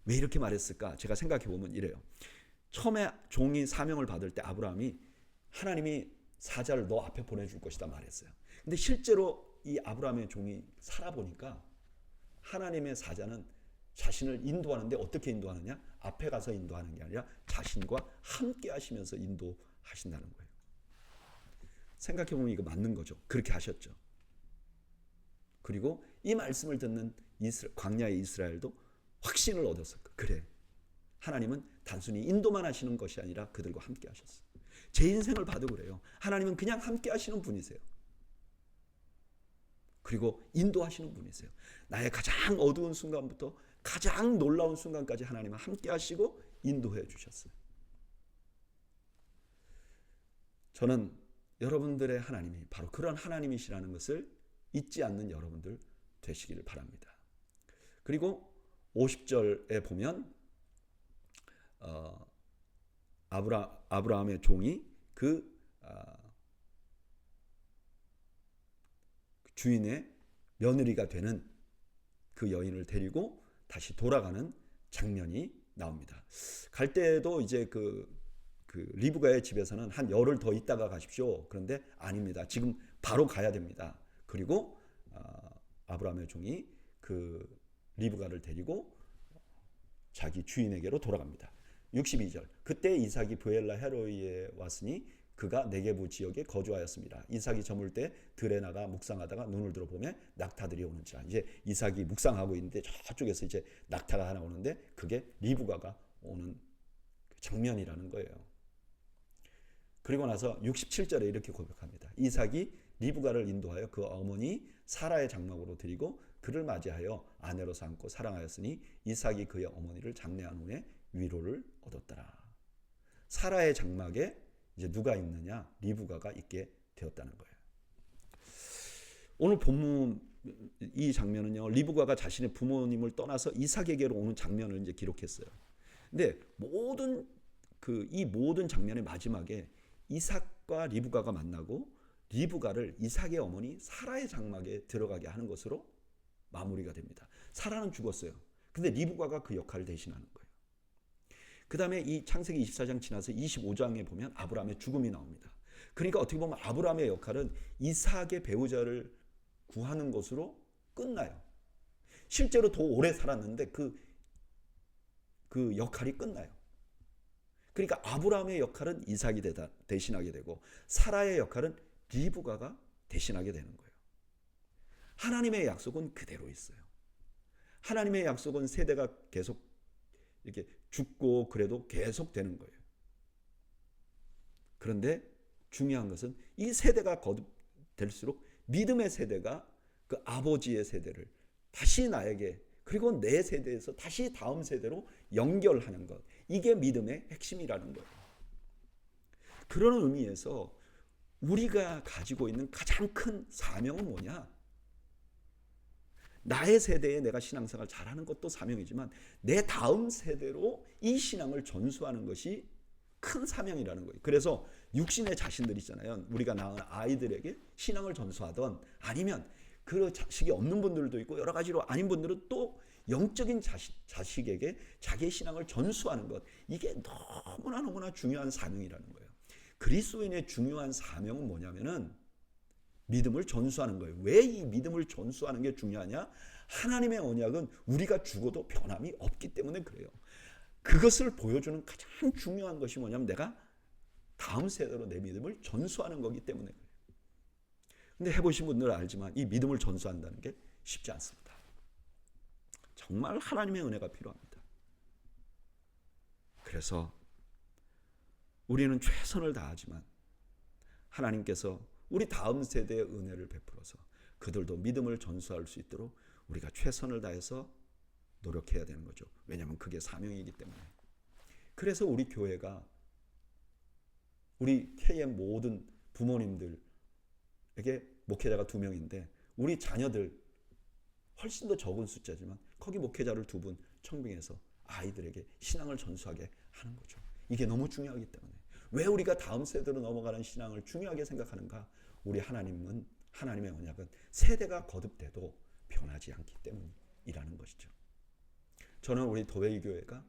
왜 이렇게 말했을까? 제가 생각해 보면 이래요. 처음에 종이 사명을 받을 때 아브라함이 하나님이 사자를 너 앞에 보내줄 것이다 말했어요. 근데 실제로 이 아브라함의 종이 살아보니까 하나님의 사자는 자신을 인도하는데 어떻게 인도하느냐? 앞에 가서 인도하는 게 아니라 자신과 함께 하시면서 인도하신다는 거예요. 생각해 보면 이거 맞는 거죠. 그렇게 하셨죠. 그리고 이 말씀을 듣는 광야의 이스라엘도 확신을 얻었을 거예요. 그래, 하나님은 단순히 인도만 하시는 것이 아니라 그들과 함께 하셨어요. 제 인생을 봐도 그래요. 하나님은 그냥 함께 하시는 분이세요. 그리고 인도하시는 분이세요. 나의 가장 어두운 순간부터 가장 놀라운 순간까지 하나님은 함께 하시고 인도해 주셨어요. 저는 여러분들의 하나님이 바로 그런 하나님이시라는 것을 잊지 않는 여러분들 되시기를 바랍니다. 그리고 50절에 보면 아브라함의 종이 그 주인의 며느리가 되는 그 여인을 데리고 다시 돌아가는 장면이 나옵니다. 갈 때도 이제 그 리브가의 집에서는 한 열흘 더 있다가 가십시오. 그런데 아닙니다. 지금 바로 가야 됩니다. 그리고 아브라함의 종이 그 리브가를 데리고 자기 주인에게로 돌아갑니다. 62절 그때 이삭이 브엘라 헤로이에 왔으니 그가 네게부 지역에 거주하였습니다. 이삭이 저물 때 들에 나가 묵상하다가 눈을 들어보면 낙타들이 오는지라. 이제 이삭이 묵상하고 있는데 저쪽에서 이제 낙타가 하나 오는데 그게 리브가가 오는 장면이라는 거예요. 그리고 나서 67절에 이렇게 고백합니다. 이삭이 리브가를 인도하여 그 어머니 사라의 장막으로 드리고 그를 맞이하여 아내로 삼고 사랑하였으니 이삭이 그의 어머니를 장례한 후에 위로를 얻었더라. 사라의 장막에 이제 누가 있느냐? 리브가가 있게 되었다는 거예요. 오늘 본문 이 장면은요, 리브가가 자신의 부모님을 떠나서 이삭에게로 오는 장면을 이제 기록했어요. 근데 이 모든 장면의 마지막에 이삭과 리브가가 만나고 리브가를 이삭의 어머니 사라의 장막에 들어가게 하는 것으로 마무리가 됩니다. 사라는 죽었어요. 근데 리브가가 그 역할을 대신하는 거예요. 그 다음에 이 창세기 24장 지나서 25장에 보면 아브라함의 죽음이 나옵니다. 그러니까 어떻게 보면 아브라함의 역할은 이삭의 배우자를 구하는 것으로 끝나요. 실제로 더 오래 살았는데 그 역할이 끝나요. 그러니까 아브라함의 역할은 이삭이 대신하게 되고 사라의 역할은 리브가가 대신하게 되는 거예요. 하나님의 약속은 그대로 있어요. 하나님의 약속은 세대가 계속 이렇게 죽고 그래도 계속 되는 거예요. 그런데 중요한 것은 이 세대가 거듭될수록 믿음의 세대가 그 아버지의 세대를 다시 나에게 그리고 내 세대에서 다시 다음 세대로 연결하는 것. 이게 믿음의 핵심이라는 거예요. 그런 의미에서 우리가 가지고 있는 가장 큰 사명은 뭐냐? 나의 세대에 내가 신앙생활 잘하는 것도 사명이지만 내 다음 세대로 이 신앙을 전수하는 것이 큰 사명이라는 거예요. 그래서 육신의 자신들 있잖아요. 우리가 낳은 아이들에게 신앙을 전수하던 아니면 그 자식이 없는 분들도 있고 여러 가지로 아닌 분들은 또 영적인 자식에게 자기의 신앙을 전수하는 것. 이게 너무나 중요한 사명이라는 거예요. 그리스도인의 중요한 사명은 뭐냐면은 믿음을 전수하는 거예요. 왜 이 믿음을 전수하는 게 중요하냐? 하나님의 언약은 우리가 죽어도 변함이 없기 때문에 그래요. 그것을 보여주는 가장 중요한 것이 뭐냐면 내가 다음 세대로 내 믿음을 전수하는 거기 때문에 그래요. 근데 해보신 분들은 알지만 이 믿음을 전수한다는 게 쉽지 않습니다. 정말 하나님의 은혜가 필요합니다. 그래서 우리는 최선을 다하지만 하나님께서 우리 다음 세대의 은혜를 베풀어서 그들도 믿음을 전수할 수 있도록 우리가 최선을 다해서 노력해야 되는 거죠. 왜냐하면 그게 사명이기 때문에. 그래서 우리 교회가 우리 KM 모든 부모님들에게 목회자가 2명인데 우리 자녀들 훨씬 더 적은 숫자지만 거기 목회자를 2분 청빙해서 아이들에게 신앙을 전수하게 하는 거죠. 이게 너무 중요하기 때문에. 왜 우리가 다음 세대로 넘어가는 신앙을 중요하게 생각하는가? 우리 하나님은 하나님의 언약은 세대가 거듭돼도 변하지 않기 때문이라는 것이죠. 저는 우리 도웨이 교회가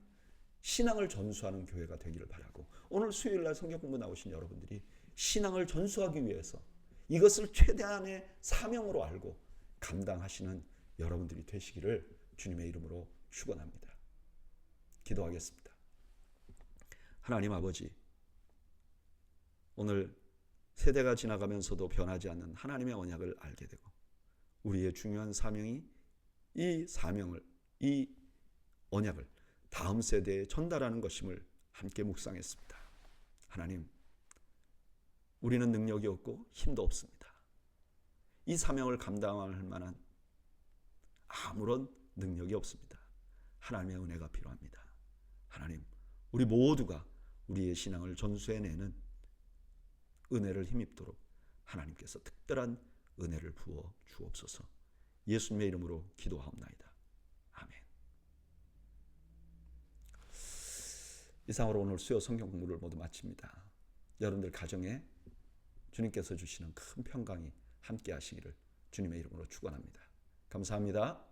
신앙을 전수하는 교회가 되기를 바라고 오늘 수요일날 성경 공부 나오신 여러분들이 신앙을 전수하기 위해서 이것을 최대한의 사명으로 알고 감당하시는 여러분들이 되시기를 주님의 이름으로 축원합니다. 기도하겠습니다. 하나님 아버지, 오늘 세대가 지나가면서도 변하지 않는 하나님의 언약을 알게 되고 우리의 중요한 사명이 이 사명을, 이 언약을 다음 세대에 전달하는 것임을 함께 묵상했습니다. 하나님, 우리는 능력이 없고 힘도 없습니다. 이 사명을 감당할 만한 아무런 능력이 없습니다. 하나님의 은혜가 필요합니다. 하나님, 우리 모두가 우리의 신앙을 전수해내는 은혜를 힘입도록 하나님께서 특별한 은혜를 부어 주옵소서. 예수님의 이름으로 기도하옵나이다. 아멘. 이상으로 오늘 수요 성경 공부를 모두 마칩니다. 여러분들 가정에 주님께서 주시는 큰 평강이 함께 하시기를 주님의 이름으로 축원합니다. 감사합니다.